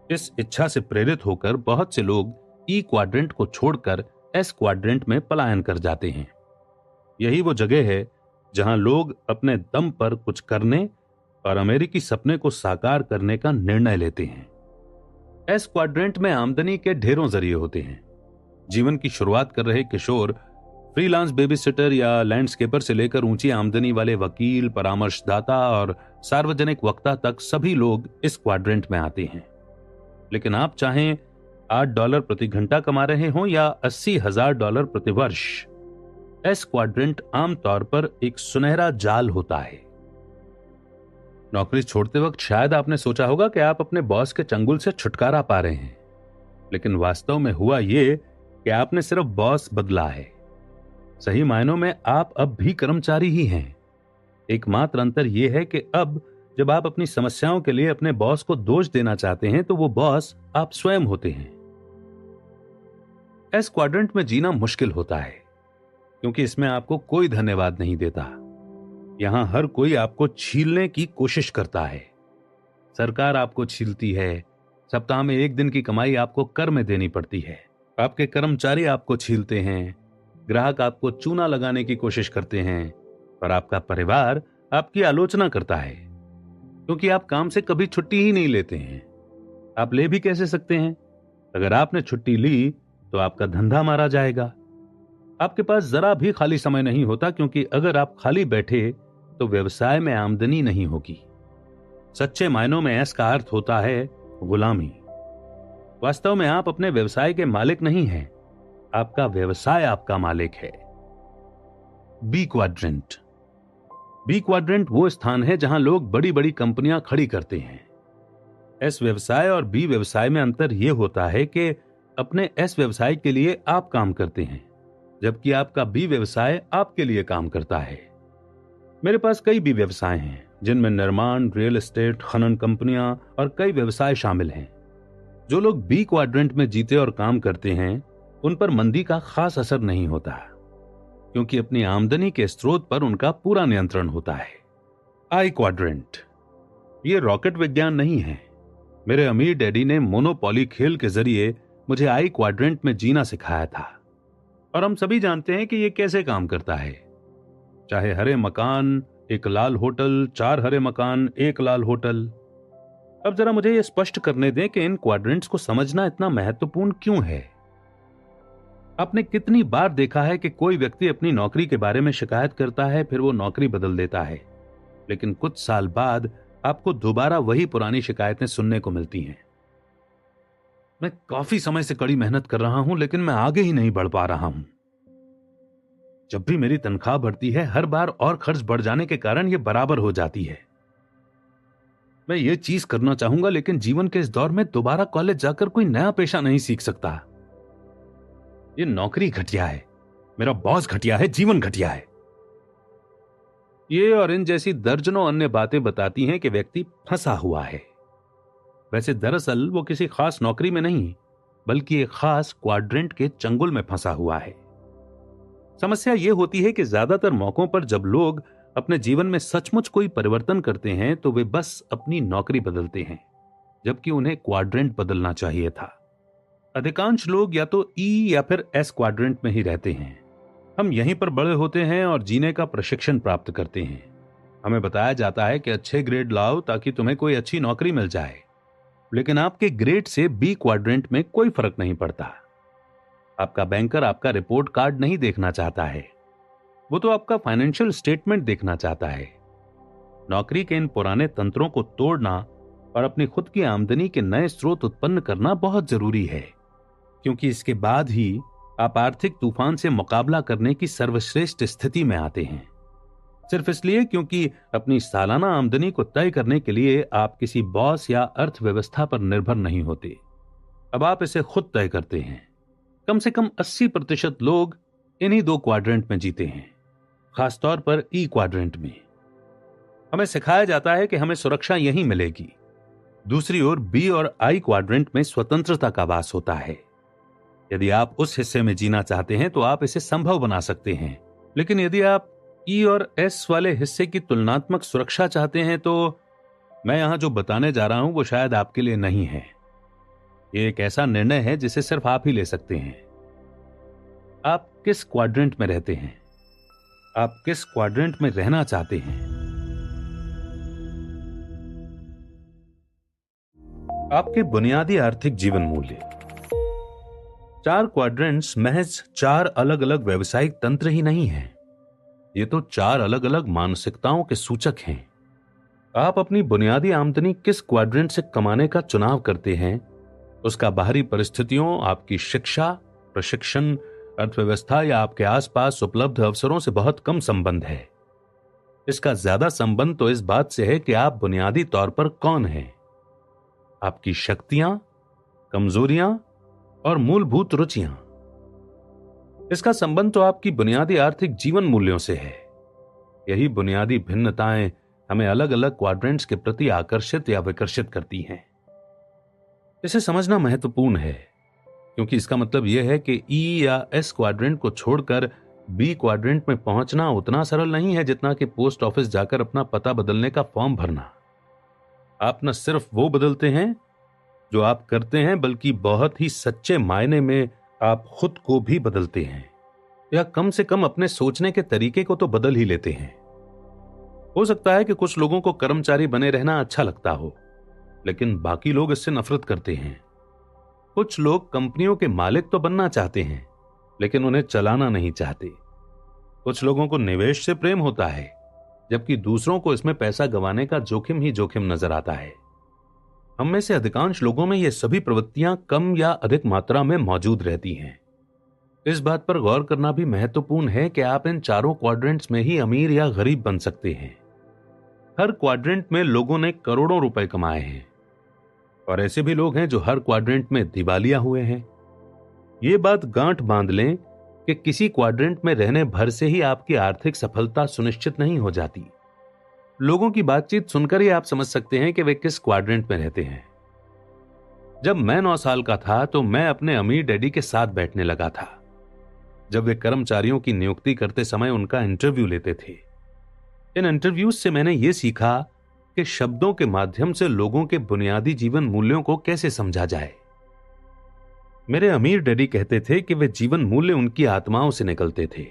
इस इच्छा से प्रेरित होकर बहुत से लोग ई क्वाड्रेंट को छोड़कर एस क्वाड्रेंट में पलायन कर जाते हैं। यही वो जगह है जहां लोग अपने दम पर कुछ करने और अमेरिकी सपने को साकार करने का निर्णय लेते हैं। एस क्वाड्रेंट में आमदनी के ढेरों जरिए होते हैं। जीवन की शुरुआत कर रहे किशोर फ्रीलांस बेबीसिटर या लैंडस्केपर से लेकर ऊंची आमदनी वाले वकील, परामर्शदाता और सार्वजनिक वक्ता तक सभी लोग इस क्वाड्रेंट में आते हैं। लेकिन आप चाहें $8 प्रति घंटा कमा रहे हों या $80,000 प्रति वर्ष, एस क्वाड्रेंट आमतौर पर एक सुनहरा जाल होता है। नौकरी छोड़ते वक्त शायद आपने सोचा होगा कि आप अपने बॉस के चंगुल से छुटकारा पा रहे हैं, लेकिन वास्तव में हुआ यह कि आपने सिर्फ बॉस बदला है। सही मायनों में आप अब भी कर्मचारी ही हैं। एकमात्र अंतर यह है कि अब जब आप अपनी समस्याओं के लिए अपने बॉस को दोष देना चाहते हैं तो वो बॉस आप स्वयं होते हैं। एस क्वाड्रेंट में जीना मुश्किल होता है क्योंकि इसमें आपको कोई धन्यवाद नहीं देता। यहां हर कोई आपको छीलने की कोशिश करता है। सरकार आपको छीलती है, सप्ताह में 1 दिन की कमाई आपको कर में देनी पड़ती है, आपके कर्मचारी आपको छीलते हैं, ग्राहक आपको चूना लगाने की कोशिश करते हैं और आपका परिवार आपकी आलोचना करता है क्योंकि आप काम से कभी छुट्टी ही नहीं लेते हैं। आप ले भी कैसे सकते हैं? अगर आपने छुट्टी ली तो आपका धंधा मारा जाएगा। आपके पास जरा भी खाली समय नहीं होता क्योंकि अगर आप खाली बैठे तो व्यवसाय में आमदनी नहीं होगी। सच्चे मायनों में एस का अर्थ होता है गुलामी। वास्तव में आप अपने व्यवसाय के मालिक नहीं हैं, आपका व्यवसाय आपका मालिक है। B quadrant. बी क्वाड्रेंट वो स्थान है जहां लोग बड़ी बड़ी कंपनियां खड़ी करते हैं। एस व्यवसाय और बी व्यवसाय में अंतर यह होता है कि अपने एस व्यवसाय के लिए आप काम करते हैं जबकि आपका बी व्यवसाय आपके लिए काम करता है। मेरे पास कई बी व्यवसाय हैं जिनमें निर्माण, रियल एस्टेट, खनन कंपनियां और कई व्यवसाय शामिल हैं। जो लोग बी क्वाड्रेंट में जीते और काम करते हैं उन पर मंदी का खास असर नहीं होता क्योंकि अपनी आमदनी के स्रोत पर उनका पूरा नियंत्रण होता है। आई क्वाड्रेंट। ये रॉकेट विज्ञान नहीं है। मेरे अमीर डैडी ने मोनोपोली खेल के जरिए मुझे आई क्वाड्रेंट में जीना सिखाया था और हम सभी जानते हैं कि यह कैसे काम करता है। चाहे हरे मकान, एक लाल होटल, 4 हरे मकान, 1 लाल होटल। अब जरा मुझे यह स्पष्ट करने दें कि इन क्वाड्रेंट्स को समझना इतना महत्वपूर्ण क्यों है। आपने कितनी बार देखा है कि कोई व्यक्ति अपनी नौकरी के बारे में शिकायत करता है, फिर वो नौकरी बदल देता है, लेकिन कुछ साल बाद आपको दोबारा वही पुरानी शिकायतें सुनने को मिलती हैं। मैं काफी समय से कड़ी मेहनत कर रहा हूं लेकिन मैं आगे ही नहीं बढ़ पा रहा हूं। जब भी मेरी तनख्वाह बढ़ती है हर बार और खर्च बढ़ जाने के कारण यह बराबर हो जाती है। मैं ये चीज करना चाहूंगा, लेकिन जीवन के इस दौर में दोबारा कॉलेज जाकर कोई नया पेशा नहीं सीख सकता। ये नौकरी घटिया है, मेरा बॉस घटिया है, जीवन घटिया है। ये और इन जैसी दर्जनों अन्य बातें बताती हैं कि व्यक्ति फंसा हुआ है। वैसे दरअसल वो किसी खास नौकरी में नहीं, बल्कि एक खास क्वाड्रेंट के चंगुल में फंसा हुआ है। समस्या यह होती है कि ज्यादातर मौकों पर जब लोग अपने जीवन में सचमुच कोई परिवर्तन करते हैं तो वे बस अपनी नौकरी बदलते हैं, जबकि उन्हें क्वाड्रेंट बदलना चाहिए था। अधिकांश लोग या तो ई या फिर एस क्वाड्रेंट में ही रहते हैं। हम यहीं पर बड़े होते हैं और जीने का प्रशिक्षण प्राप्त करते हैं। हमें बताया जाता है कि अच्छे ग्रेड लाओ ताकि तुम्हें कोई अच्छी नौकरी मिल जाए, लेकिन आपके ग्रेड से बी क्वाड्रेंट में कोई फर्क नहीं पड़ता। आपका बैंकर आपका रिपोर्ट कार्ड नहीं देखना चाहता है, वो तो आपका फाइनेंशियल स्टेटमेंट देखना चाहता है। नौकरी के इन पुराने तंत्रों को तोड़ना और अपनी खुद की आमदनी के नए स्रोत उत्पन्न करना बहुत जरूरी है, क्योंकि इसके बाद ही आप आर्थिक तूफान से मुकाबला करने की सर्वश्रेष्ठ स्थिति में आते हैं। सिर्फ इसलिए क्योंकि अपनी सालाना आमदनी को तय करने के लिए आप किसी बॉस या अर्थव्यवस्था पर निर्भर नहीं होते। अब आप इसे खुद तय करते हैं। कम से कम 80% लोग इन्हीं दो क्वाड्रेंट में जीते हैं, खासतौर पर ई क्वाड्रेंट में। हमें सिखाया जाता है कि हमें सुरक्षा यहीं मिलेगी। दूसरी ओर बी और आई क्वाड्रेंट में स्वतंत्रता का वास होता है। यदि आप उस हिस्से में जीना चाहते हैं तो आप इसे संभव बना सकते हैं, लेकिन यदि आप ई और एस वाले हिस्से की तुलनात्मक सुरक्षा चाहते हैं तो मैं यहां जो बताने जा रहा हूं वो शायद आपके लिए नहीं है। ये एक ऐसा निर्णय है जिसे सिर्फ आप ही ले सकते हैं। आप किस क्वाड्रेंट में रहते हैं? आप किस क्वाड्रेंट में रहना चाहते हैं? आपके बुनियादी आर्थिक जीवन मूल्य। 4 क्वाड्रेंट्स महज 4 अलग अलग व्यावसायिक तंत्र ही नहीं हैं। ये तो 4 अलग अलग मानसिकताओं के सूचक हैं। आप अपनी बुनियादी आमदनी किस क्वाड्रेंट से कमाने का चुनाव करते हैं, उसका बाहरी परिस्थितियों, आपकी शिक्षा, प्रशिक्षण, अर्थव्यवस्था या आपके आसपास उपलब्ध अवसरों से बहुत कम संबंध है। इसका ज्यादा संबंध तो इस बात से है कि आप बुनियादी तौर पर कौन हैं, आपकी शक्तियां, कमजोरियां और मूलभूत रुचियां। इसका संबंध तो आपकी बुनियादी आर्थिक जीवन मूल्यों से है। यही बुनियादी भिन्नताएं हमें अलग अलग क्वाड्रेंट्स के प्रति आकर्षित या विकर्षित करती हैं। इसे समझना महत्वपूर्ण है, क्योंकि इसका मतलब यह है कि ई या एस क्वाड्रेंट को छोड़कर बी क्वाड्रेंट में पहुंचना उतना सरल नहीं है जितना कि पोस्ट ऑफिस जाकर अपना पता बदलने का फॉर्म भरना। आप न सिर्फ वो बदलते हैं जो आप करते हैं, बल्कि बहुत ही सच्चे मायने में आप खुद को भी बदलते हैं, या कम से कम अपने सोचने के तरीके को तो बदल ही लेते हैं। हो सकता है कि कुछ लोगों को कर्मचारी बने रहना अच्छा लगता हो, लेकिन बाकी लोग इससे नफरत करते हैं। कुछ लोग कंपनियों के मालिक तो बनना चाहते हैं, लेकिन उन्हें चलाना नहीं चाहते। कुछ लोगों को निवेश से प्रेम होता है, जबकि दूसरों को इसमें पैसा गंवाने का जोखिम ही जोखिम नजर आता है। हम में से अधिकांश लोगों में ये सभी प्रवृत्तियां कम या अधिक मात्रा में मौजूद रहती हैं। इस बात पर गौर करना भी महत्वपूर्ण है कि आप इन चारों क्वाड्रेंट्स में ही अमीर या गरीब बन सकते हैं। हर क्वाड्रेंट में लोगों ने करोड़ों रुपए कमाए हैं, और ऐसे भी लोग हैं जो हर क्वाड्रेंट में दिवालिया हुए हैं। ये बात गांठ बांध लें कि किसी क्वाड्रेंट में रहने भर से ही आपकी आर्थिक सफलता सुनिश्चित नहीं हो जाती। लोगों की बातचीत सुनकर ही आप समझ सकते हैं कि वे किस क्वाड्रेंट में रहते हैं। जब मैं 9 साल का था तो मैं अपने अमीर डैडी के साथ बैठने लगा था, जब वे कर्मचारियों की नियुक्ति करते समय उनका इंटरव्यू लेते थे। इन इंटरव्यूज से मैंने यह सीखा कि शब्दों के माध्यम से लोगों के बुनियादी जीवन मूल्यों को कैसे समझा जाए। मेरे अमीर डैडी कहते थे कि वे जीवन मूल्य उनकी आत्माओं से निकलते थे।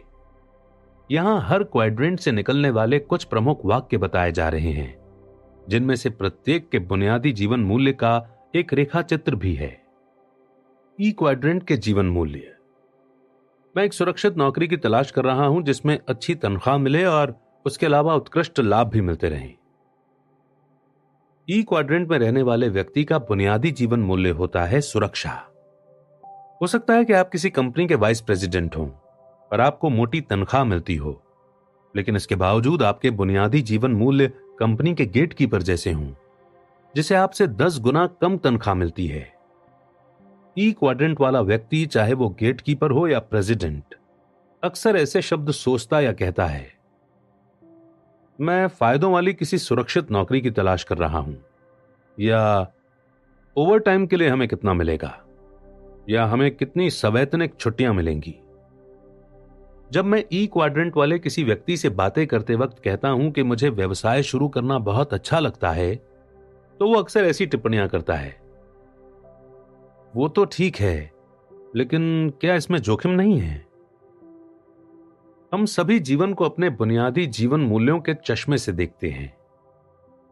यहां हर क्वाड्रेंट से निकलने वाले कुछ प्रमुख वाक्य बताए जा रहे हैं, जिनमें से प्रत्येक के बुनियादी जीवन मूल्य का एक रेखा चित्र भी है। ई क्वाड्रेंट के जीवन मूल्य। मैं एक सुरक्षित नौकरी की तलाश कर रहा हूं जिसमें अच्छी तनख्वाह मिले और उसके अलावा उत्कृष्ट लाभ भी मिलते रहें। ई क्वाड्रेंट में रहने वाले व्यक्ति का बुनियादी जीवन मूल्य होता है सुरक्षा। हो सकता है कि आप किसी कंपनी के वाइस प्रेसिडेंट हों और आपको मोटी तनख्वाह मिलती हो, लेकिन इसके बावजूद आपके बुनियादी जीवन मूल्य कंपनी के गेटकीपर जैसे हों। जिसे आपसे 10 गुना कम तनख्वाह मिलती है। ई क्वाड्रेंट वाला व्यक्ति, चाहे वो गेट कीपर हो या प्रेसिडेंट, अक्सर ऐसे शब्द सोचता या कहता है, मैं फायदों वाली किसी सुरक्षित नौकरी की तलाश कर रहा हूं, या ओवर टाइम के लिए हमें कितना मिलेगा, या हमें कितनी सवैतनिक छुट्टियां मिलेंगी। जब मैं ई क्वाड्रेंट वाले किसी व्यक्ति से बातें करते वक्त कहता हूं कि मुझे व्यवसाय शुरू करना बहुत अच्छा लगता है, तो वो अक्सर ऐसी टिप्पणियां करता है, वो तो ठीक है, लेकिन क्या इसमें जोखिम नहीं है? हम सभी जीवन को अपने बुनियादी जीवन मूल्यों के चश्मे से देखते हैं।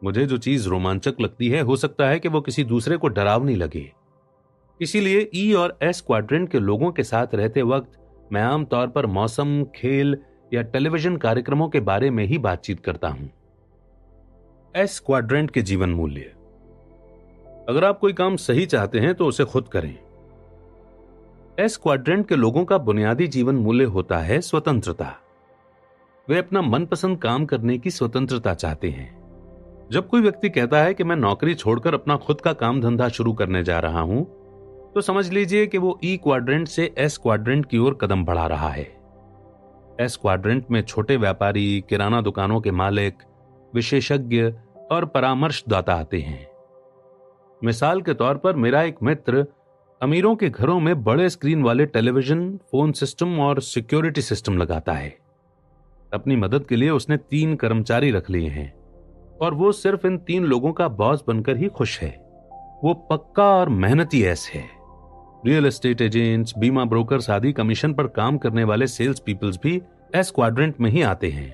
मुझे जो चीज रोमांचक लगती है, हो सकता है कि वो किसी दूसरे को डरावनी लगे। इसीलिए ई और एस क्वाड्रेंट के लोगों के साथ रहते वक्त मैं आमतौर पर मौसम, खेल या टेलीविजन कार्यक्रमों के बारे में ही बातचीत करता हूं। एस क्वाड्रेंट के जीवन मूल्य। अगर आप कोई काम सही चाहते हैं तो उसे खुद करें। एस क्वाड्रेंट के लोगों का बुनियादी जीवन मूल्य होता है स्वतंत्रता। वे अपना मनपसंद काम करने की स्वतंत्रता चाहते हैं। जब कोई व्यक्ति कहता है कि मैं नौकरी छोड़कर अपना खुद का काम धंधा शुरू करने जा रहा हूं, तो समझ लीजिए कि वो ई क्वाड्रेंट से एस क्वाड्रेंट की ओर कदम बढ़ा रहा है। एस क्वाड्रेंट में छोटे व्यापारी, किराना दुकानों के मालिक, विशेषज्ञ और परामर्शदाता आते हैं। मिसाल के तौर पर मेरा एक मित्र अमीरों के घरों में बड़े स्क्रीन वाले टेलीविजन, फोन सिस्टम और सिक्योरिटी सिस्टम लगाता है। अपनी मदद के लिए उसने 3 कर्मचारी रख लिए हैं और वो सिर्फ इन 3 लोगों का बॉस बनकर ही खुश है। वो पक्का और मेहनती एस है। रियल एस्टेट एजेंट्स, बीमा ब्रोकर्स आदि कमीशन पर काम करने वाले सेल्स पीपल्स भी एस क्वाड्रेंट में ही आते हैं।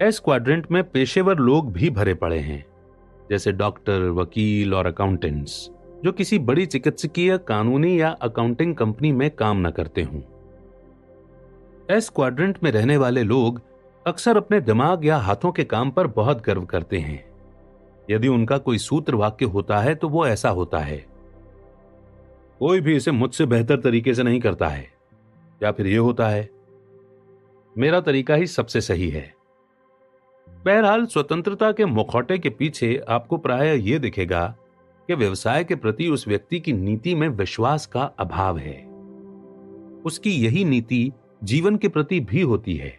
एस क्वाड्रेंट में पेशेवर लोग भी भरे पड़े हैं, जैसे डॉक्टर, वकील और अकाउंटेंट्स, जो किसी बड़ी चिकित्सकीय, कानूनी या अकाउंटिंग कंपनी में न करते हों। एस क्वाड्रेंट में रहने वाले लोग अक्सर अपने दिमाग या हाथों के काम पर बहुत गर्व करते हैं। यदि उनका कोई सूत्र वाक्य होता है तो वो ऐसा होता है, कोई भी इसे मुझसे बेहतर तरीके से नहीं करता है, या फिर ये होता है, मेरा तरीका ही सबसे सही है। बहरहाल, स्वतंत्रता के मुखौटे के पीछे आपको प्रायः यह दिखेगा कि व्यवसाय के प्रति उस व्यक्ति की नीति में विश्वास का अभाव है। उसकी यही नीति जीवन के प्रति भी होती है,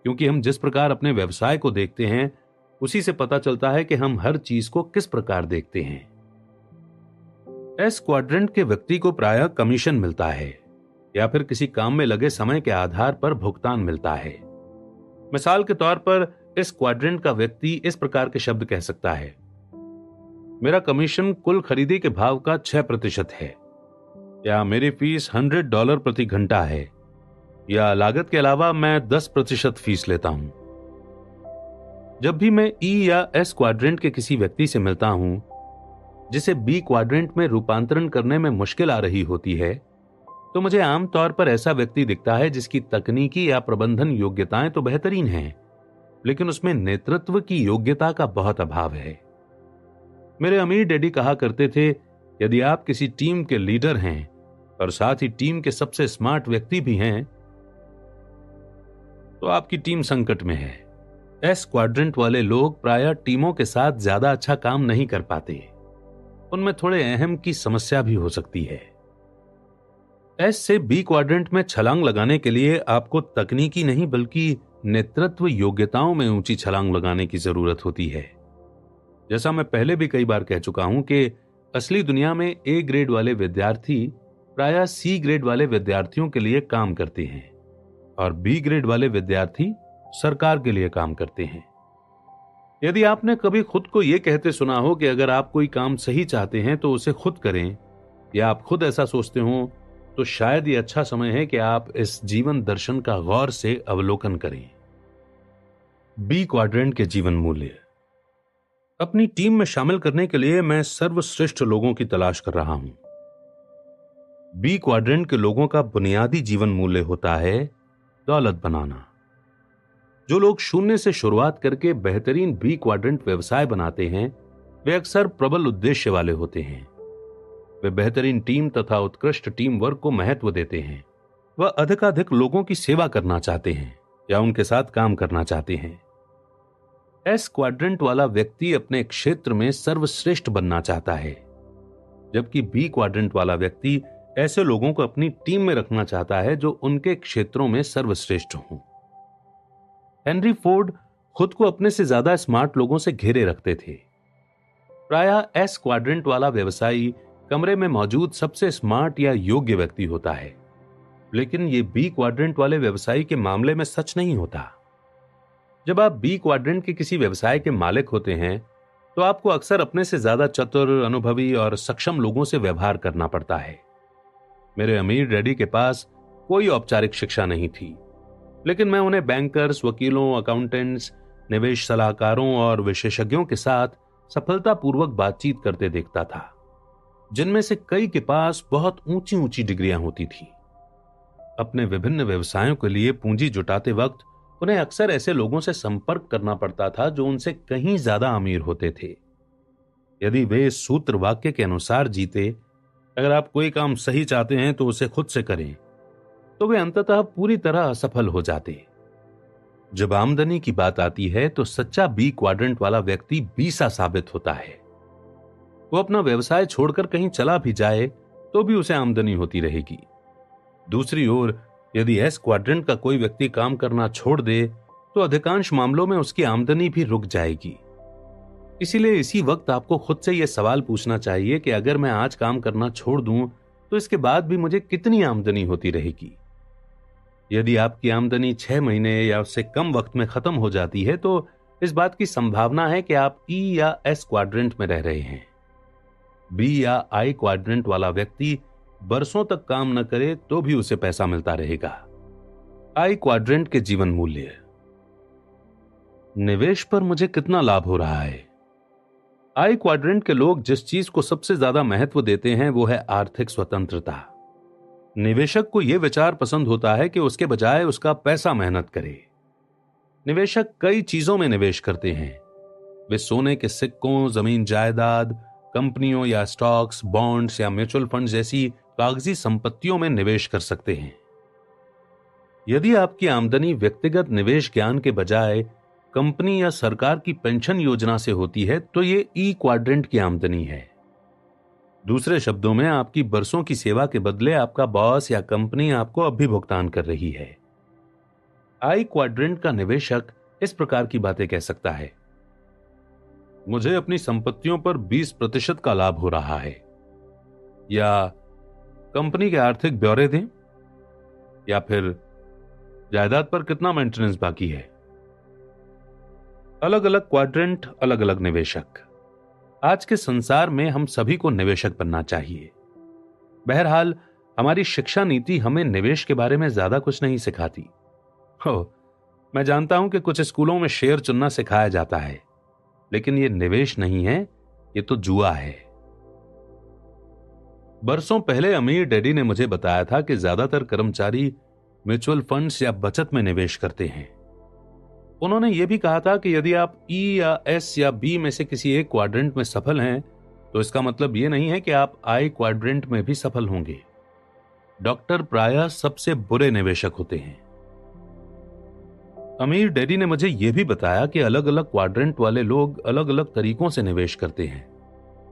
क्योंकि हम जिस प्रकार अपने व्यवसाय को देखते हैं, उसी से पता चलता है कि हम हर चीज को किस प्रकार देखते हैं। एस क्वाड्रेंट के व्यक्ति को प्रायः कमीशन मिलता है या फिर किसी काम में लगे समय के आधार पर भुगतान मिलता है। मिसाल के तौर पर इस क्वाड्रेंट का व्यक्ति इस प्रकार के शब्द कह सकता है, मेरा कमीशन कुल खरीदी के भाव का 6% है, या मेरी फीस $100 प्रति घंटा है, या लागत के अलावा मैं 10% फीस लेता हूं। जब भी मैं ई या एस क्वाड्रेंट के किसी व्यक्ति से मिलता हूं जिसे बी क्वाड्रेंट में रूपांतरण करने में मुश्किल आ रही होती है, तो मुझे आमतौर पर ऐसा व्यक्ति दिखता है जिसकी तकनीकी या प्रबंधन योग्यताएं तो बेहतरीन हैं, लेकिन उसमें नेतृत्व की योग्यता का बहुत अभाव है। मेरे अमीर डैडी कहा करते थे, यदि आप किसी टीम के लीडर हैं और साथ ही टीम के सबसे स्मार्ट व्यक्ति भी हैं, तो आपकी टीम संकट में है। एस क्वाड्रेंट वाले लोग प्रायः टीमों के साथ ज्यादा अच्छा काम नहीं कर पाते। उनमें थोड़े अहम की समस्या भी हो सकती है। एस से बी क्वाड्रेंट में छलांग लगाने के लिए आपको तकनीकी नहीं बल्कि नेतृत्व योग्यताओं में ऊंची छलांग लगाने की जरूरत होती है। जैसा मैं पहले भी कई बार कह चुका हूं कि असली दुनिया में ए ग्रेड वाले विद्यार्थी प्रायः सी ग्रेड वाले विद्यार्थियों के लिए काम करते हैं और बी ग्रेड वाले विद्यार्थी सरकार के लिए काम करते हैं। यदि आपने कभी खुद को यह कहते सुना हो कि अगर आप कोई काम सही चाहते हैं तो उसे खुद करें, या आप खुद ऐसा सोचते हो, तो शायद ये अच्छा समय है कि आप इस जीवन दर्शन का गौर से अवलोकन करें। बी क्वाड्रेंट के जीवन मूल्य। अपनी टीम में शामिल करने के लिए मैं सर्वश्रेष्ठ लोगों की तलाश कर रहा हूं। बी क्वाड्रेंट के लोगों का बुनियादी जीवन मूल्य होता है दौलत बनाना। जो लोग शून्य से शुरुआत करके बेहतरीन बी क्वाड्रेंट व्यवसाय बनाते हैं, वे अक्सर प्रबल उद्देश्य वाले होते हैं। वे बेहतरीन टीम तथा उत्कृष्ट टीम वर्क को महत्व देते हैं। वह अधिकाधिक लोगों की सेवा करना चाहते हैं या उनके साथ काम करना चाहते हैं। एस क्वाड्रेंट वाला व्यक्ति अपने क्षेत्र में सर्वश्रेष्ठ बनना चाहता है, जबकि बी क्वाड्रेंट वाला व्यक्ति ऐसे लोगों को अपनी टीम में रखना चाहता है जो उनके क्षेत्रों में सर्वश्रेष्ठ हों। हेनरी फोर्ड खुद को अपने से ज्यादा स्मार्ट लोगों से घेरे रखते थे। प्रायः एस क्वाड्रेंट वाला व्यवसायी कमरे में मौजूद सबसे स्मार्ट या योग्य व्यक्ति होता है, लेकिन यह बी क्वाड्रेंट वाले व्यवसायी के मामले में सच नहीं होता। जब आप बी क्वाड्रेंट के किसी व्यवसाय के मालिक होते हैं तो आपको अक्सर अपने से ज्यादा चतुर, अनुभवी और सक्षम लोगों से व्यवहार करना पड़ता है। मेरे अमीर डैडी के पास कोई औपचारिक शिक्षा नहीं थी, लेकिन मैं उन्हें बैंकर्स, वकीलों, अकाउंटेंट्स, निवेश सलाहकारों और विशेषज्ञों के साथ सफलतापूर्वक बातचीत करते देखता था, जिनमें से कई के पास बहुत ऊंची ऊंची डिग्रियां होती थी। अपने विभिन्न व्यवसायों के लिए पूंजी जुटाते वक्त उन्हें अक्सर ऐसे लोगों से संपर्क करना पड़ता था जो उनसे कहीं ज्यादा अमीर होते थे। यदि वे इस सूत्र वाक्य के अनुसार जीते, अगर आप कोई काम सही चाहते हैं तो उसे खुद से करें, तो वे अंततः पूरी तरह असफल हो जाते। जब आमदनी की बात आती है तो सच्चा बी क्वाड्रेंट वाला व्यक्ति बीसा साबित होता है। वो अपना व्यवसाय छोड़कर कहीं चला भी जाए तो भी उसे आमदनी होती रहेगी। दूसरी ओर यदि एस क्वाड्रेंट का कोई व्यक्ति काम करना छोड़ दे तो अधिकांश मामलों में उसकी आमदनी भी रुक जाएगी। इसीलिए इसी वक्त आपको खुद से यह सवाल पूछना चाहिए कि अगर मैं आज काम करना छोड़ दूं तो इसके बाद भी मुझे कितनी आमदनी होती रहेगी। यदि आपकी आमदनी 6 महीने या उससे कम वक्त में खत्म हो जाती है तो इस बात की संभावना है कि आप ई या एस क्वाड्रेंट में रह रहे हैं। बी या आई क्वाड्रेंट वाला व्यक्ति बरसों तक काम न करे तो भी उसे पैसा मिलता रहेगा। आई क्वाड्रेंट के जीवन मूल्य। निवेश पर मुझे कितना लाभ हो रहा है? आई क्वाड्रेंट के लोग जिस चीज को सबसे ज्यादा महत्व देते हैं वो है आर्थिक स्वतंत्रता। निवेशक को यह विचार पसंद होता है कि उसके बजाय उसका पैसा मेहनत करे। निवेशक कई चीजों में निवेश करते हैं। वे सोने के सिक्कों, जमीन जायदाद, कंपनियों या स्टॉक्स, बॉन्ड्स या म्यूचुअल फंड जैसी कागजी संपत्तियों में निवेश कर सकते हैं। यदि आपकी आमदनी व्यक्तिगत निवेश ज्ञान के बजाय कंपनी या सरकार की पेंशन योजना से होती है तो ये ई क्वाड्रेंट की आमदनी है। दूसरे शब्दों में आपकी बरसों की सेवा के बदले आपका बॉस या कंपनी आपको अब भी भुगतान कर रही है। आई क्वाड्रेंट का निवेशक इस प्रकार की बातें कह सकता है, मुझे अपनी संपत्तियों पर 20% का लाभ हो रहा है, या कंपनी के आर्थिक ब्यौरे दें, या फिर जायदाद पर कितना मेंटेनेंस बाकी है। अलग अलग क्वाड्रेंट, अलग अलग निवेशक। आज के संसार में हम सभी को निवेशक बनना चाहिए। बहरहाल हमारी शिक्षा नीति हमें निवेश के बारे में ज्यादा कुछ नहीं सिखाती। मैं जानता हूं कि कुछ स्कूलों में शेयर चुनना सिखाया जाता है, लेकिन यह निवेश नहीं है, यह तो जुआ है। बरसों पहले अमीर डैडी ने मुझे बताया था कि ज्यादातर कर्मचारी म्यूचुअल फंड्स या बचत में निवेश करते हैं। उन्होंने यह भी कहा था कि यदि आप ई या एस या बी में से किसी एक क्वाड्रेंट में सफल हैं तो इसका मतलब यह नहीं है कि आप आई क्वाड्रेंट में भी सफल होंगे। डॉक्टर प्रायः सबसे बुरे निवेशक होते हैं। अमीर डैडी ने मुझे यह भी बताया कि अलग अलग क्वाड्रेंट वाले लोग अलग अलग तरीकों से निवेश करते हैं।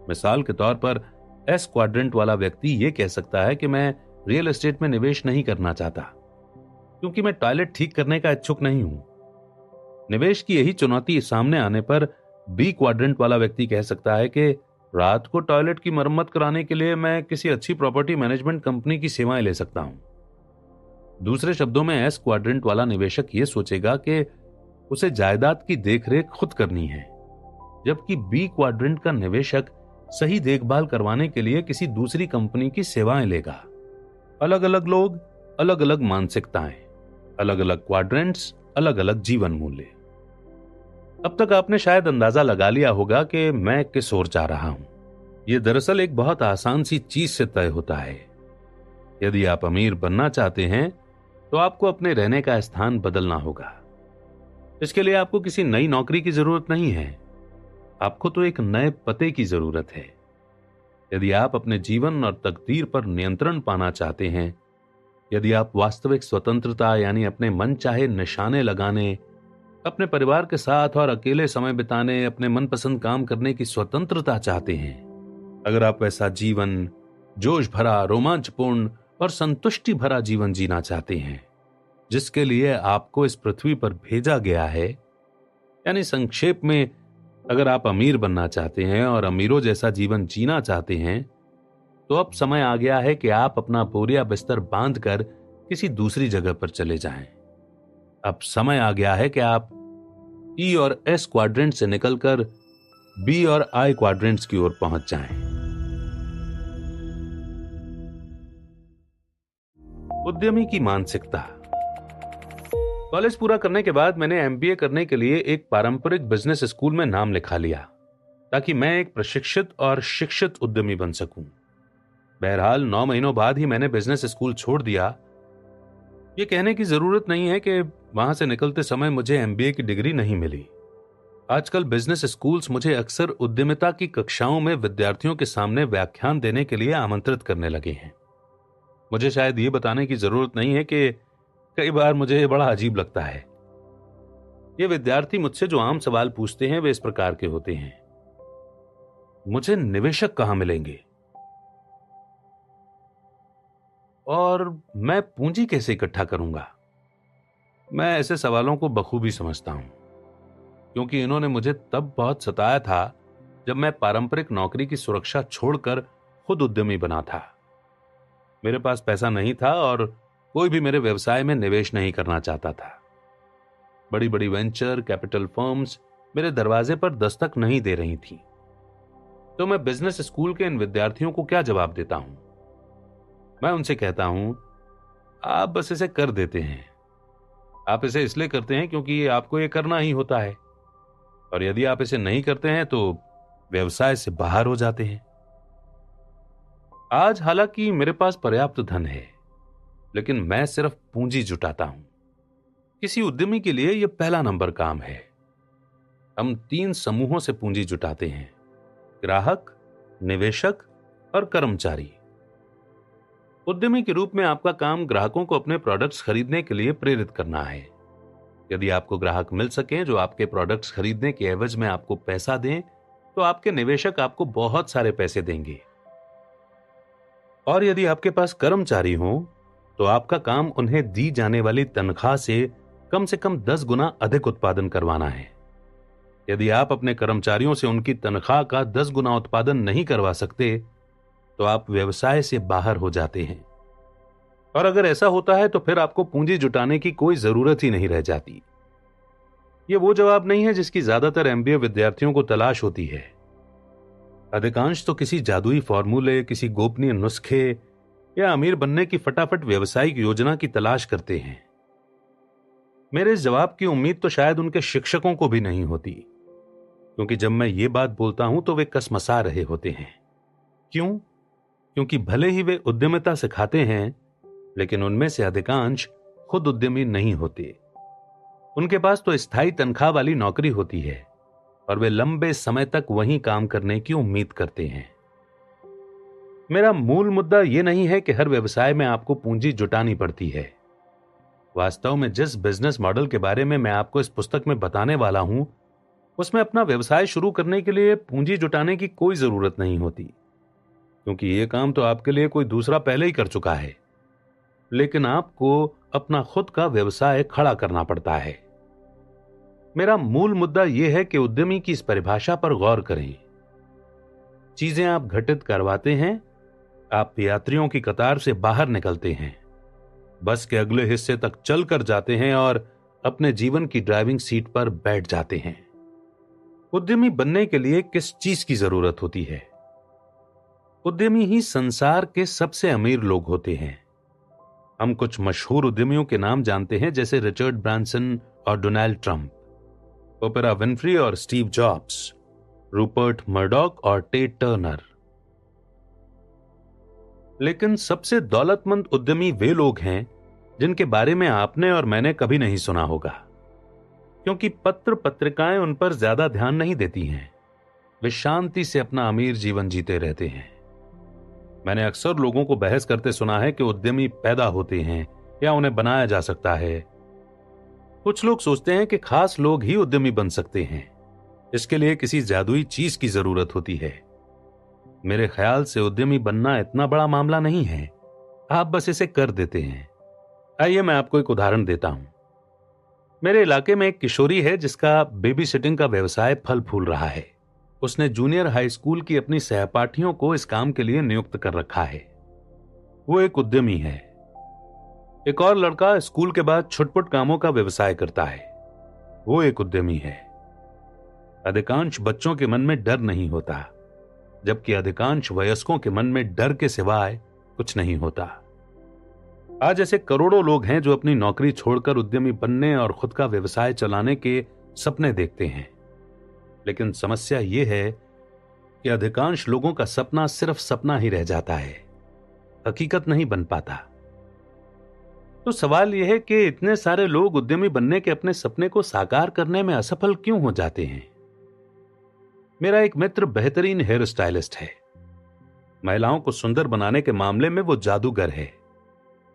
मिसाल के तौर पर एस क्वाड्रेंट वाला व्यक्ति यह कह सकता है कि मैं रियल एस्टेट में निवेश नहीं करना चाहता क्योंकि मैं टॉयलेट ठीक करने का इच्छुक नहीं हूं। निवेश की यही चुनौती सामने आने पर बी क्वाड्रेंट वाला व्यक्ति कह सकता है कि रात को टॉयलेट की मरम्मत कराने के लिए मैं किसी अच्छी प्रॉपर्टी मैनेजमेंट कंपनी की सेवाएं ले सकता हूं। दूसरे शब्दों में एस क्वाड्रेंट वाला निवेशक यह सोचेगा कि उसे जायदाद की देखरेख खुद करनी है, जबकि बी क्वाड्रेंट का निवेशक सही देखभाल करवाने के लिए किसी दूसरी कंपनी की सेवाएं लेगा। अलग अलग लोग, अलग अलग मानसिकताएं, अलग अलग क्वाड्रेंट्स, अलग अलग जीवन मूल्य। अब तक आपने शायद अंदाजा लगा लिया होगा कि मैं किस ओर जा रहा हूं। यह दरअसल एक बहुत आसान सी चीज से तय होता है। यदि आप अमीर बनना चाहते हैं तो आपको अपने रहने का स्थान बदलना होगा। इसके लिए आपको किसी नई नौकरी की जरूरत नहीं है, आपको तो एक नए पते की जरूरत है। यदि आप अपने जीवन और तकदीर पर नियंत्रण पाना चाहते हैं, यदि आप वास्तविक स्वतंत्रता यानी अपने मन चाहे निशाने लगाने, अपने परिवार के साथ और अकेले समय बिताने, अपने मनपसंद काम करने की स्वतंत्रता चाहते हैं, अगर आप वैसा जीवन, जोश भरा, रोमांचपूर्ण और संतुष्टि भरा जीवन जीना चाहते हैं जिसके लिए आपको इस पृथ्वी पर भेजा गया है, यानी संक्षेप में, अगर आप अमीर बनना चाहते हैं और अमीरों जैसा जीवन जीना चाहते हैं, तो अब समय आ गया है कि आप अपना बोरिया बिस्तर बांधकर किसी दूसरी जगह पर चले जाएं। अब समय आ गया है कि आप ई और एस क्वाड्रेंट से निकलकर बी और आई क्वाड्रेंट्स की ओर पहुंच जाएं। उद्यमी की मानसिकता। कॉलेज पूरा करने के बाद मैंने एमबीए करने के लिए एक पारंपरिक बिजनेस स्कूल में नाम लिखा लिया ताकि मैं एक प्रशिक्षित और शिक्षित उद्यमी बन सकूं। बहरहाल 9 महीनों बाद ही मैंने बिजनेस स्कूल छोड़ दिया। यह कहने की जरूरत नहीं है कि वहां से निकलते समय मुझे एमबीए की डिग्री नहीं मिली। आजकल बिजनेस स्कूल्स मुझे अक्सर उद्यमिता की कक्षाओं में विद्यार्थियों के सामने व्याख्यान देने के लिए आमंत्रित करने लगे हैं। मुझे शायद ये बताने की जरूरत नहीं है कि कई बार मुझे बड़ा अजीब लगता है। ये विद्यार्थी मुझसे जो आम सवाल पूछते हैं वे इस प्रकार के होते हैं। मुझे निवेशक कहां मिलेंगे? और मैं पूंजी कैसे इकट्ठा करूंगा? मैं ऐसे सवालों को बखूबी समझता हूं, क्योंकि इन्होंने मुझे तब बहुत सताया था जब मैं पारंपरिक नौकरी की सुरक्षा छोड़कर खुद उद्यमी बना था। मेरे पास पैसा नहीं था और कोई भी मेरे व्यवसाय में निवेश नहीं करना चाहता था। बड़ी बड़ी वेंचर कैपिटल फर्म्स मेरे दरवाजे पर दस्तक नहीं दे रही थी। तो मैं बिजनेस स्कूल के इन विद्यार्थियों को क्या जवाब देता हूं? मैं उनसे कहता हूं, आप बस इसे कर देते हैं। आप इसे इसलिए करते हैं क्योंकि आपको ये करना ही होता है, और यदि आप इसे नहीं करते हैं तो व्यवसाय से बाहर हो जाते हैं। आज हालांकि मेरे पास पर्याप्त धन है, लेकिन मैं सिर्फ पूंजी जुटाता हूं। किसी उद्यमी के लिए यह पहला नंबर काम है। हम 3 समूहों से पूंजी जुटाते हैं: ग्राहक, निवेशक और कर्मचारी। उद्यमी के रूप में आपका काम ग्राहकों को अपने प्रोडक्ट्स खरीदने के लिए प्रेरित करना है। यदि आपको ग्राहक मिल सकें जो आपके प्रोडक्ट्स खरीदने के एवज में आपको पैसा दें, तो आपके निवेशक आपको बहुत सारे पैसे देंगे। और यदि आपके पास कर्मचारी हों, तो आपका काम उन्हें दी जाने वाली तनख्वाह से कम 10 गुना अधिक उत्पादन करवाना है। यदि आप अपने कर्मचारियों से उनकी तनख्वाह का 10 गुना उत्पादन नहीं करवा सकते, तो आप व्यवसाय से बाहर हो जाते हैं। और अगर ऐसा होता है तो फिर आपको पूंजी जुटाने की कोई जरूरत ही नहीं रह जाती। यह वो जवाब नहीं है जिसकी ज्यादातर एमबीए विद्यार्थियों को तलाश होती है। अधिकांश तो किसी जादुई फॉर्मूले, किसी गोपनीय नुस्खे या अमीर बनने की फटाफट व्यवसायिक योजना की तलाश करते हैं। मेरे इस जवाब की उम्मीद तो शायद उनके शिक्षकों को भी नहीं होती, क्योंकि जब मैं ये बात बोलता हूं तो वे कसमसा रहे होते हैं। क्यों? क्योंकि भले ही वे उद्यमिता सिखाते हैं, लेकिन उनमें से अधिकांश खुद उद्यमी नहीं होते। उनके पास तो स्थायी तनख्वाह वाली नौकरी होती है और वे लंबे समय तक वहीं काम करने की उम्मीद करते हैं। मेरा मूल मुद्दा यह नहीं है कि हर व्यवसाय में आपको पूंजी जुटानी पड़ती है। वास्तव में जिस बिजनेस मॉडल के बारे में मैं आपको इस पुस्तक में बताने वाला हूं, उसमें अपना व्यवसाय शुरू करने के लिए पूंजी जुटाने की कोई जरूरत नहीं होती, क्योंकि यह काम तो आपके लिए कोई दूसरा पहले ही कर चुका है। लेकिन आपको अपना खुद का व्यवसाय खड़ा करना पड़ता है। मेरा मूल मुद्दा यह है कि उद्यमी की इस परिभाषा पर गौर करें। चीजें आप घटित करवाते हैं, आप यात्रियों की कतार से बाहर निकलते हैं, बस के अगले हिस्से तक चलकर जाते हैं और अपने जीवन की ड्राइविंग सीट पर बैठ जाते हैं। उद्यमी बनने के लिए किस चीज की जरूरत होती है? उद्यमी ही संसार के सबसे अमीर लोग होते हैं। हम कुछ मशहूर उद्यमियों के नाम जानते हैं, जैसे रिचर्ड ब्रांसन और डोनाल्ड ट्रंप, ओपेरा विन्फ्री और स्टीव जॉब्स, रूपर्ट मर्डॉक और टेड टर्नर। लेकिन सबसे दौलतमंद उद्यमी वे लोग हैं जिनके बारे में आपने और मैंने कभी नहीं सुना होगा, क्योंकि पत्र पत्रिकाएं उन पर ज्यादा ध्यान नहीं देती हैं। वे शांति से अपना अमीर जीवन जीते रहते हैं। मैंने अक्सर लोगों को बहस करते सुना है कि उद्यमी पैदा होते हैं या उन्हें बनाया जा सकता है। कुछ लोग सोचते हैं कि खास लोग ही उद्यमी बन सकते हैं, इसके लिए किसी जादुई चीज की जरूरत होती है। मेरे ख्याल से उद्यमी बनना इतना बड़ा मामला नहीं है, आप बस इसे कर देते हैं। आइए मैं आपको एक उदाहरण देता हूं। मेरे इलाके में एक किशोरी है जिसका बेबी सिटिंग का व्यवसाय फल फूल रहा है। उसने जूनियर हाई स्कूल की अपनी सहपाठियों को इस काम के लिए नियुक्त कर रखा है। वो एक उद्यमी है। एक और लड़का स्कूल के बाद छुटपुट कामों का व्यवसाय करता है। वो एक उद्यमी है। अधिकांश बच्चों के मन में डर नहीं होता, जबकि अधिकांश वयस्कों के मन में डर के सिवाय कुछ नहीं होता। आज ऐसे करोड़ों लोग हैं जो अपनी नौकरी छोड़कर उद्यमी बनने और खुद का व्यवसाय चलाने के सपने देखते हैं। लेकिन समस्या यह है कि अधिकांश लोगों का सपना सिर्फ सपना ही रह जाता है, हकीकत नहीं बन पाता। तो सवाल यह है कि इतने सारे लोग उद्यमी बनने के अपने सपने को साकार करने में असफल क्यों हो जाते हैं? मेरा एक मित्र बेहतरीन हेयर स्टाइलिस्ट है। महिलाओं को सुंदर बनाने के मामले में वो जादूगर है।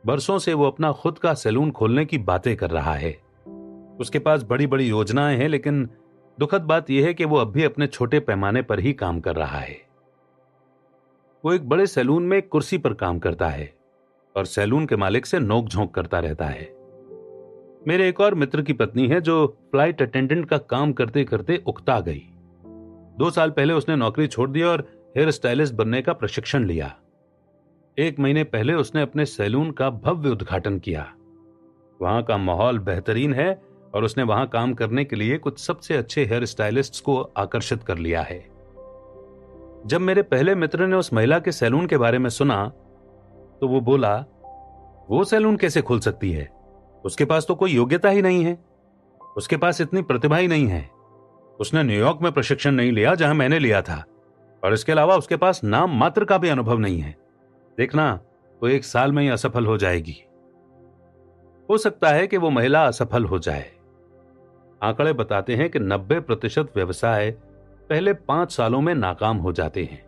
बरसों से वो अपना खुद का सैलून खोलने की बातें कर रहा है। उसके पास बड़ी बड़ी योजनाएं हैं, लेकिन दुखद बात यह है कि वो अब भी अपने छोटे पैमाने पर ही काम कर रहा है। वो एक बड़े सैलून में एक कुर्सी पर काम करता है और सैलून के मालिक से नोक झोंक करता रहता है। मेरे एक और मित्र की पत्नी है जो फ्लाइट अटेंडेंट का काम करते करते उकता गई। 2 साल पहले उसने नौकरी छोड़ दी और हेयर स्टाइलिस्ट बनने का प्रशिक्षण लिया। 1 महीने पहले उसने अपने सैलून का भव्य उद्घाटन किया। वहां का माहौल बेहतरीन है और उसने वहां काम करने के लिए कुछ सबसे अच्छे हेयर स्टाइलिस्ट्स को आकर्षित कर लिया है। जब मेरे पहले मित्र ने उस महिला के सैलून के बारे में सुना तो वो बोला, वो सैलून कैसे खुल सकती है? उसके पास तो कोई योग्यता ही नहीं है, उसके पास इतनी प्रतिभा ही नहीं है। उसने न्यूयॉर्क में प्रशिक्षण नहीं लिया जहां मैंने लिया था, और इसके अलावा उसके पास नाम मात्र का भी अनुभव नहीं है। देखना, वो 1 साल में ही असफल हो जाएगी। हो सकता है कि वो महिला असफल हो जाए। आंकड़े बताते हैं कि 90% व्यवसाय पहले 5 सालों में नाकाम हो जाते हैं।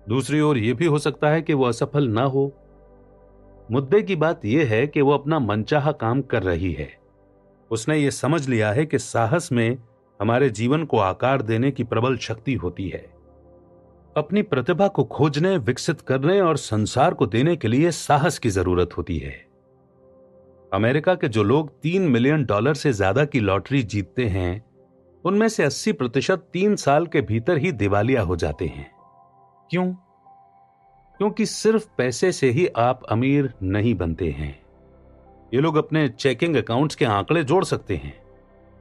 दूसरी ओर यह भी हो सकता है कि वो असफल ना हो। मुद्दे की बात यह है कि वो अपना मनचाहा काम कर रही है। उसने ये समझ लिया है कि साहस में हमारे जीवन को आकार देने की प्रबल शक्ति होती है। अपनी प्रतिभा को खोजने, विकसित करने और संसार को देने के लिए साहस की जरूरत होती है। अमेरिका के जो लोग $3 मिलियन से ज्यादा की लॉटरी जीतते हैं, उनमें से 80% 3 साल के भीतर ही दिवालिया हो जाते हैं। क्यों? क्योंकि सिर्फ पैसे से ही आप अमीर नहीं बनते हैं। ये लोग अपने चेकिंग अकाउंट्स के आंकड़े जोड़ सकते हैं,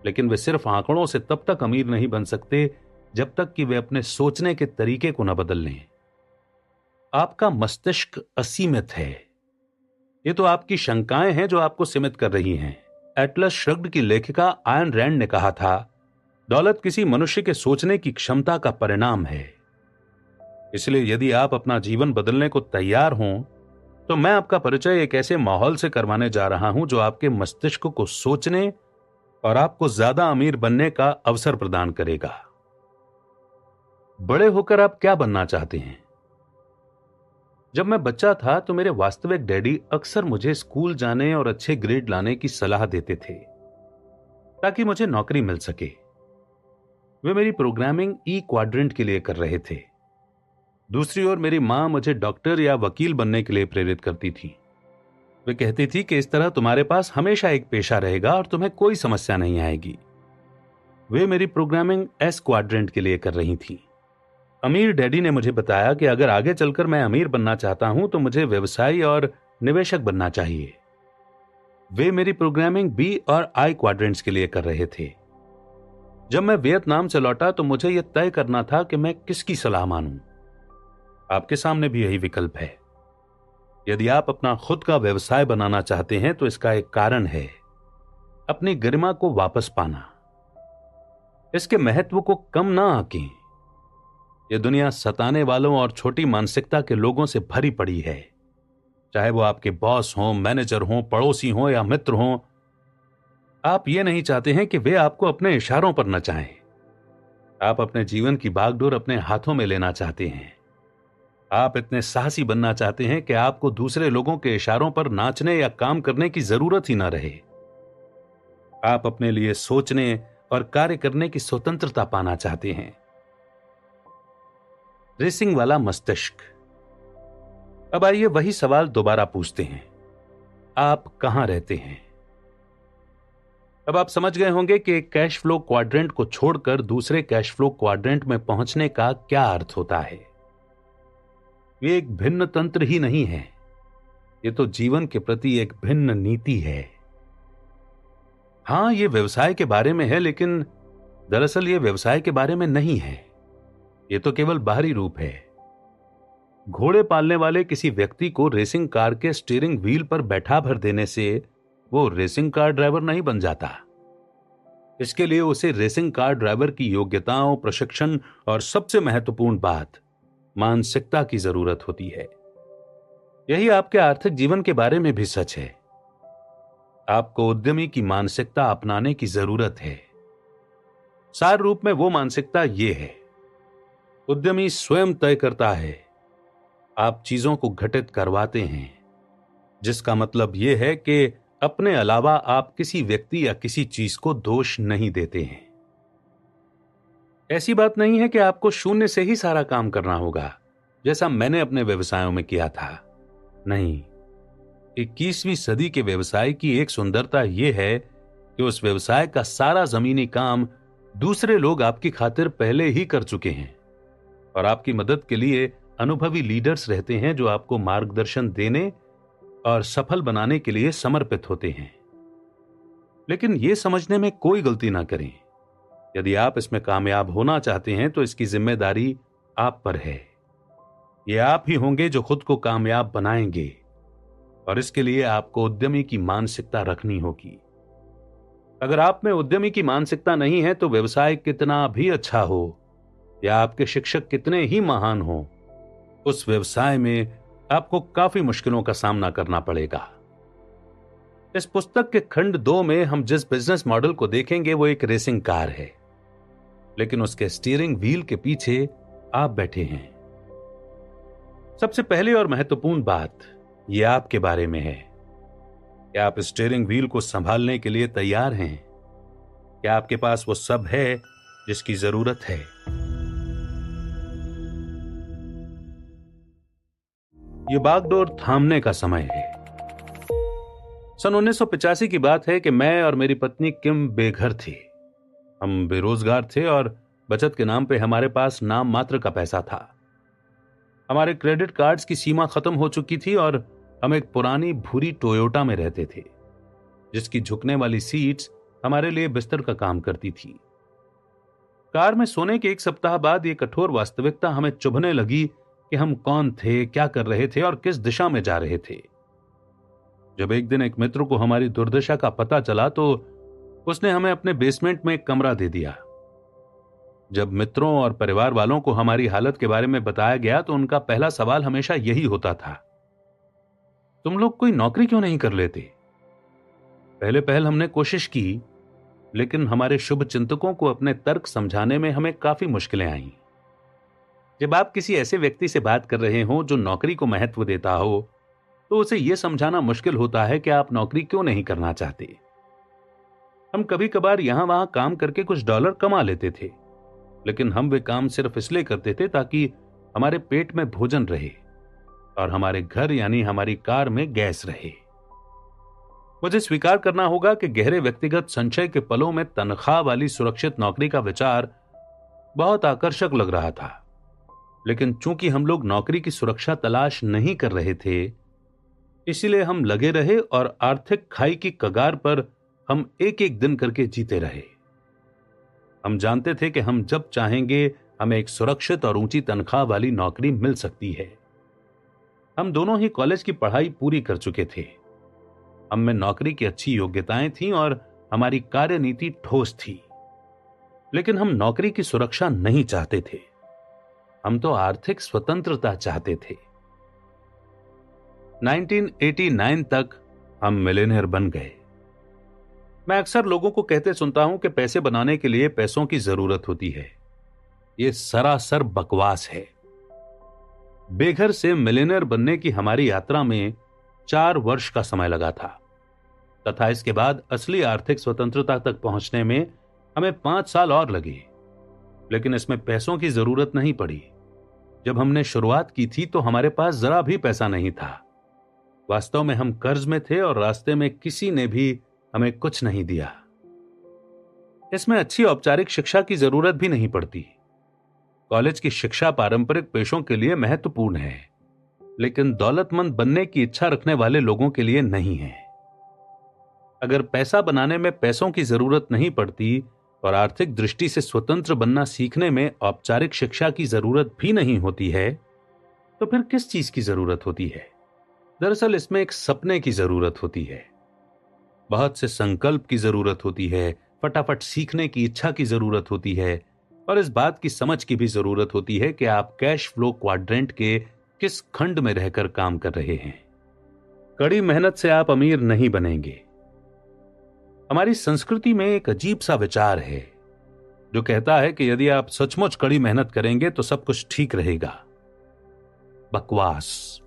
लेकिन वे सिर्फ आंकड़ों से तब तक अमीर नहीं बन सकते जब तक कि वे अपने सोचने के तरीके को न बदल लें। आपका मस्तिष्क असीमित है। ये तो आपकी शंकाएं हैं जो आपको सीमित कर रही हैं। एटलस श्रग्ड की लेखिका आयन रैंड ने कहा था, दौलत किसी मनुष्य के सोचने की क्षमता का परिणाम है। इसलिए यदि आप अपना जीवन बदलने को तैयार हों, तो मैं आपका परिचय एक ऐसे माहौल से करवाने जा रहा हूं जो आपके मस्तिष्क को सोचने और आपको ज्यादा अमीर बनने का अवसर प्रदान करेगा। बड़े होकर आप क्या बनना चाहते हैं? जब मैं बच्चा था तो मेरे वास्तविक डैडी अक्सर मुझे स्कूल जाने और अच्छे ग्रेड लाने की सलाह देते थे ताकि मुझे नौकरी मिल सके। वे मेरी प्रोग्रामिंग ई क्वाड्रेंट के लिए कर रहे थे। दूसरी ओर मेरी मां मुझे डॉक्टर या वकील बनने के लिए प्रेरित करती थी। वे कहती थी कि इस तरह तुम्हारे पास हमेशा एक पेशा रहेगा और तुम्हें कोई समस्या नहीं आएगी। वे मेरी प्रोग्रामिंग एस क्वाड्रेंट के लिए कर रही थी। अमीर डैडी ने मुझे बताया कि अगर आगे चलकर मैं अमीर बनना चाहता हूं तो मुझे व्यवसायी और निवेशक बनना चाहिए। वे मेरी प्रोग्रामिंग बी और आई क्वाड्रेंट्स के लिए कर रहे थे। जब मैं वियतनाम से लौटा तो मुझे यह तय करना था कि मैं किसकी सलाह मानूं। आपके सामने भी यही विकल्प है। यदि आप अपना खुद का व्यवसाय बनाना चाहते हैं तो इसका एक कारण है अपनी गरिमा को वापस पाना। इसके महत्व को कम ना आंकें। यह दुनिया सताने वालों और छोटी मानसिकता के लोगों से भरी पड़ी है, चाहे वो आपके बॉस हों, मैनेजर हों, पड़ोसी हों या मित्र हों। आप ये नहीं चाहते हैं कि वे आपको अपने इशारों पर नचाएं। आप अपने जीवन की बागडोर अपने हाथों में लेना चाहते हैं। आप इतने साहसी बनना चाहते हैं कि आपको दूसरे लोगों के इशारों पर नाचने या काम करने की जरूरत ही ना रहे। आप अपने लिए सोचने और कार्य करने की स्वतंत्रता पाना चाहते हैं। रेसिंग वाला मस्तिष्क। अब आइए वही सवाल दोबारा पूछते हैं, आप कहां रहते हैं? अब आप समझ गए होंगे कि कैश फ्लो क्वाड्रेंट को छोड़कर दूसरे कैश फ्लो क्वाड्रेंट में पहुंचने का क्या अर्थ होता है। ये एक भिन्न तंत्र ही नहीं है, ये तो जीवन के प्रति एक भिन्न नीति है। हां, ये व्यवसाय के बारे में है, लेकिन दरअसल ये व्यवसाय के बारे में नहीं है। ये तो केवल बाहरी रूप है। घोड़े पालने वाले किसी व्यक्ति को रेसिंग कार के स्टीयरिंग व्हील पर बैठा भर देने से वो रेसिंग कार ड्राइवर नहीं बन जाता। इसके लिए उसे रेसिंग कार ड्राइवर की योग्यताओं, प्रशिक्षण और सबसे महत्वपूर्ण बात, मानसिकता की जरूरत होती है। यही आपके आर्थिक जीवन के बारे में भी सच है। आपको उद्यमी की मानसिकता अपनाने की जरूरत है। सार रूप में वो मानसिकता ये है, उद्यमी स्वयं तय करता है, आप चीजों को घटित करवाते हैं, जिसका मतलब यह है कि अपने अलावा आप किसी व्यक्ति या किसी चीज को दोष नहीं देते हैं। ऐसी बात नहीं है कि आपको शून्य से ही सारा काम करना होगा, जैसा मैंने अपने व्यवसायों में किया था। नहीं, 21वीं सदी के व्यवसाय की एक सुंदरता यह है कि उस व्यवसाय का सारा जमीनी काम दूसरे लोग आपकी खातिर पहले ही कर चुके हैं और आपकी मदद के लिए अनुभवी लीडर्स रहते हैं जो आपको मार्गदर्शन देने और सफल बनाने के लिए समर्पित होते हैं। लेकिन यह समझने में कोई गलती ना करें, यदि आप इसमें कामयाब होना चाहते हैं तो इसकी जिम्मेदारी आप पर है। यह आप ही होंगे जो खुद को कामयाब बनाएंगे और इसके लिए आपको उद्यमी की मानसिकता रखनी होगी। अगर आप में उद्यमी की मानसिकता नहीं है तो व्यवसाय कितना भी अच्छा हो या आपके शिक्षक कितने ही महान हो, उस व्यवसाय में आपको काफी मुश्किलों का सामना करना पड़ेगा। इस पुस्तक के खंड 2 में हम जिस बिजनेस मॉडल को देखेंगे वो एक रेसिंग कार है, लेकिन उसके स्टीयरिंग व्हील के पीछे आप बैठे हैं। सबसे पहली और महत्वपूर्ण बात यह आपके बारे में है। क्या आप स्टीयरिंग व्हील को संभालने के लिए तैयार हैं? क्या आपके पास वो सब है जिसकी जरूरत है? ये बागडोर थामने का समय है। सन 1985 की बात है कि मैं और मेरी पत्नी किम बेघर थे। हम बेरोजगार थे और बचत के नाम पे हमारे पास नाम मात्र का पैसा था। हमारे क्रेडिट कार्ड्स की सीमा खत्म हो चुकी थी और हम एक पुरानी भूरी टोयोटा में रहते थे, जिसकी झुकने वाली सीट्स हमारे लिए बिस्तर का काम करती थी। कार में सोने के एक सप्ताह बाद यह कठोर वास्तविकता हमें चुभने लगी कि हम कौन थे, क्या कर रहे थे और किस दिशा में जा रहे थे। जब एक दिन एक मित्र को हमारी दुर्दशा का पता चला तो उसने हमें अपने बेसमेंट में एक कमरा दे दिया। जब मित्रों और परिवार वालों को हमारी हालत के बारे में बताया गया तो उनका पहला सवाल हमेशा यही होता था, तुम लोग कोई नौकरी क्यों नहीं कर लेते? पहले पहल हमने कोशिश की, लेकिन हमारे शुभ चिंतकों को अपने तर्क समझाने में हमें काफी मुश्किलें आईं। जब आप किसी ऐसे व्यक्ति से बात कर रहे हो जो नौकरी को महत्व देता हो, तो उसे यह समझाना मुश्किल होता है कि आप नौकरी क्यों नहीं करना चाहते। हम कभी कभार यहां वहां काम करके कुछ डॉलर कमा लेते थे, लेकिन हम वे काम सिर्फ इसलिए करते थे ताकि हमारे पेट में भोजन रहे और हमारे घर यानी हमारी कार में गैस रहे। मुझे स्वीकार करना होगा कि गहरे व्यक्तिगत संचय के पलों में तनख्वाह वाली सुरक्षित नौकरी का विचार बहुत आकर्षक लग रहा था, लेकिन चूंकि हम लोग नौकरी की सुरक्षा तलाश नहीं कर रहे थे, इसीलिए हम लगे रहे और आर्थिक खाई की कगार पर हम एक एक दिन करके जीते रहे। हम जानते थे कि हम जब चाहेंगे हमें एक सुरक्षित और ऊंची तनख्वाह वाली नौकरी मिल सकती है। हम दोनों ही कॉलेज की पढ़ाई पूरी कर चुके थे। हम में नौकरी की अच्छी योग्यताएं थीं और हमारी कार्यनीति ठोस थी, लेकिन हम नौकरी की सुरक्षा नहीं चाहते थे। हम तो आर्थिक स्वतंत्रता चाहते थे। 1989 तक हम मिलियनेयर बन गए। मैं अक्सर लोगों को कहते सुनता हूं कि पैसे बनाने के लिए पैसों की जरूरत होती है। यह सरासर बकवास है। बेघर से मिलियनेयर बनने की हमारी यात्रा में 4 वर्ष का समय लगा था। तथा इसके बाद असली आर्थिक स्वतंत्रता तक पहुंचने में हमें 5 साल और लगे। लेकिन इसमें पैसों की जरूरत नहीं पड़ी। जब हमने शुरुआत की थी तो हमारे पास जरा भी पैसा नहीं था। वास्तव में हम कर्ज में थे और रास्ते में किसी ने भी हमें कुछ नहीं दिया। इसमें अच्छी औपचारिक शिक्षा की जरूरत भी नहीं पड़ती। कॉलेज की शिक्षा पारंपरिक पेशों के लिए महत्वपूर्ण है, लेकिन दौलतमंद बनने की इच्छा रखने वाले लोगों के लिए नहीं है। अगर पैसा बनाने में पैसों की जरूरत नहीं पड़ती और आर्थिक दृष्टि से स्वतंत्र बनना सीखने में औपचारिक शिक्षा की जरूरत भी नहीं होती है, तो फिर किस चीज की जरूरत होती है? दरअसल इसमें एक सपने की जरूरत होती है, बहुत से संकल्प की जरूरत होती है, फटाफट सीखने की इच्छा की जरूरत होती है, और इस बात की समझ की भी जरूरत होती है कि आप कैश फ्लो क्वाड्रेंट के किस खंड में रहकर काम कर रहे हैं। कड़ी मेहनत से आप अमीर नहीं बनेंगे। हमारी संस्कृति में एक अजीब सा विचार है जो कहता है कि यदि आप सचमुच कड़ी मेहनत करेंगे तो सब कुछ ठीक रहेगा। बकवास।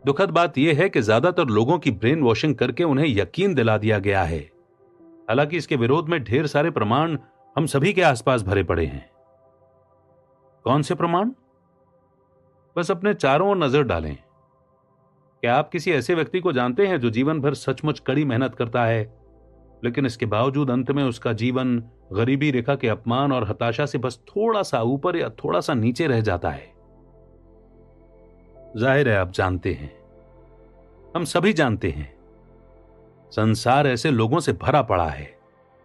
दुखद बात यह है कि ज्यादातर लोगों की ब्रेन वॉशिंग करके उन्हें यकीन दिला दिया गया है। हालांकि इसके विरोध में ढेर सारे प्रमाण हम सभी के आसपास भरे पड़े हैं। कौन से प्रमाण? बस अपने चारों ओर नजर डालें। क्या आप किसी ऐसे व्यक्ति को जानते हैं जो जीवन भर सचमुच कड़ी मेहनत करता है, लेकिन इसके बावजूद अंत में उसका जीवन गरीबी रेखा के अपमान और हताशा से बस थोड़ा सा ऊपर या थोड़ा सा नीचे रह जाता है? जाहिर है आप जानते हैं, हम सभी जानते हैं। संसार ऐसे लोगों से भरा पड़ा है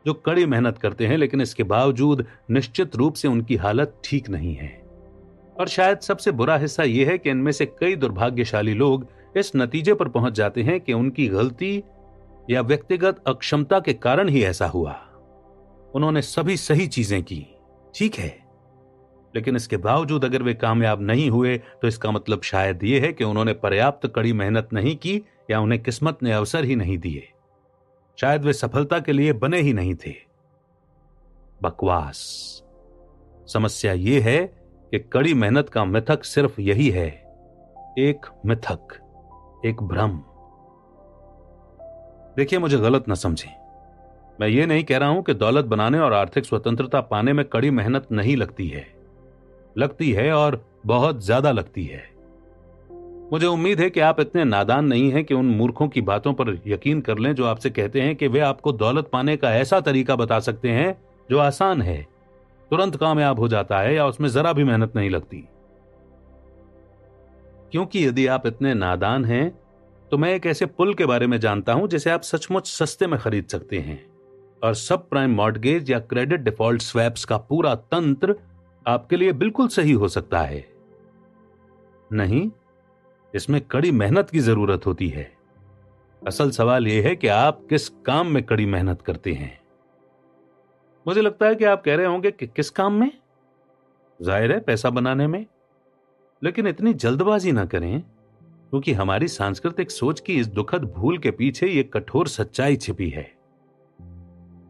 जो कड़ी मेहनत करते हैं, लेकिन इसके बावजूद निश्चित रूप से उनकी हालत ठीक नहीं है। और शायद सबसे बुरा हिस्सा यह है कि इनमें से कई दुर्भाग्यशाली लोग इस नतीजे पर पहुंच जाते हैं कि उनकी गलती या व्यक्तिगत अक्षमता के कारण ही ऐसा हुआ। उन्होंने सभी सही चीजें की, ठीक है, लेकिन इसके बावजूद अगर वे कामयाब नहीं हुए तो इसका मतलब शायद यह है कि उन्होंने पर्याप्त कड़ी मेहनत नहीं की या उन्हें किस्मत ने अवसर ही नहीं दिए। शायद वे सफलता के लिए बने ही नहीं थे। बकवास। समस्या यह है कि कड़ी मेहनत का मिथक सिर्फ यही है, एक मिथक, एक भ्रम। देखिए, मुझे गलत न समझें। मैं ये नहीं कह रहा हूं कि दौलत बनाने और आर्थिक स्वतंत्रता पाने में कड़ी मेहनत नहीं लगती है। लगती है, और बहुत ज्यादा लगती है। मुझे उम्मीद है कि आप इतने नादान नहीं हैं कि उन मूर्खों की बातों पर यकीन कर लें जो आपसे कहते हैं कि वे आपको दौलत पाने का ऐसा तरीका बता सकते हैं जो आसान है, तुरंत कामयाब हो जाता है या उसमें जरा भी मेहनत नहीं लगती। क्योंकि यदि आप इतने नादान हैं तो मैं एक ऐसे पुल के बारे में जानता हूं जिसे आप सचमुच सस्ते में खरीद सकते हैं, और सब प्राइम मॉर्टगेज या क्रेडिट डिफॉल्ट स्वैप्स का पूरा तंत्र आपके लिए बिल्कुल सही हो सकता है। नहीं, इसमें कड़ी मेहनत की जरूरत होती है। असल सवाल यह है कि आप किस काम में कड़ी मेहनत करते हैं। मुझे लगता है कि आप कह रहे होंगे कि किस काम में? जाहिर है, पैसा बनाने में। लेकिन इतनी जल्दबाजी ना करें, क्योंकि हमारी सांस्कृतिक सोच की इस दुखद भूल के पीछे यह कठोर सच्चाई छिपी है।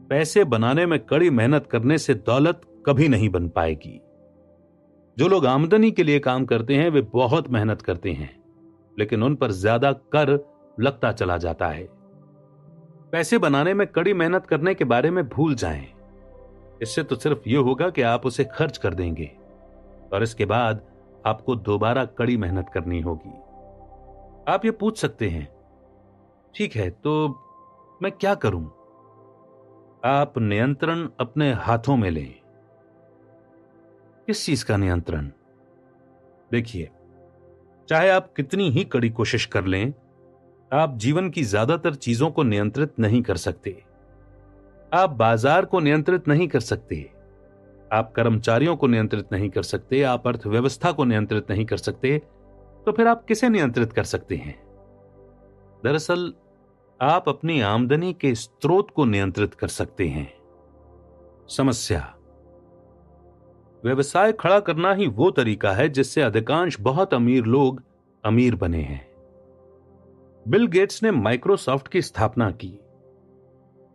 पैसे बनाने में कड़ी मेहनत करने से दौलत कभी नहीं बन पाएगी। जो लोग आमदनी के लिए काम करते हैं वे बहुत मेहनत करते हैं, लेकिन उन पर ज्यादा कर लगता चला जाता है। पैसे बनाने में कड़ी मेहनत करने के बारे में भूल जाएं। इससे तो सिर्फ यह होगा कि आप उसे खर्च कर देंगे और इसके बाद आपको दोबारा कड़ी मेहनत करनी होगी। आप ये पूछ सकते हैं, ठीक है, तो मैं क्या करूं? आप नियंत्रण अपने हाथों में लें। किस चीज का नियंत्रण? देखिए, चाहे आप कितनी ही कड़ी कोशिश कर लें, आप जीवन की ज्यादातर चीजों को नियंत्रित नहीं कर सकते। आप बाजार को नियंत्रित नहीं कर सकते, आप कर्मचारियों को नियंत्रित नहीं कर सकते, आप अर्थव्यवस्था को नियंत्रित नहीं कर सकते, तो फिर आप किसे नियंत्रित कर सकते हैं? दरअसल आप अपनी आमदनी के स्रोत को नियंत्रित कर सकते हैं। समस्या, व्यवसाय खड़ा करना ही वो तरीका है जिससे अधिकांश बहुत अमीर लोग अमीर बने हैं। बिल गेट्स ने माइक्रोसॉफ्ट की स्थापना की।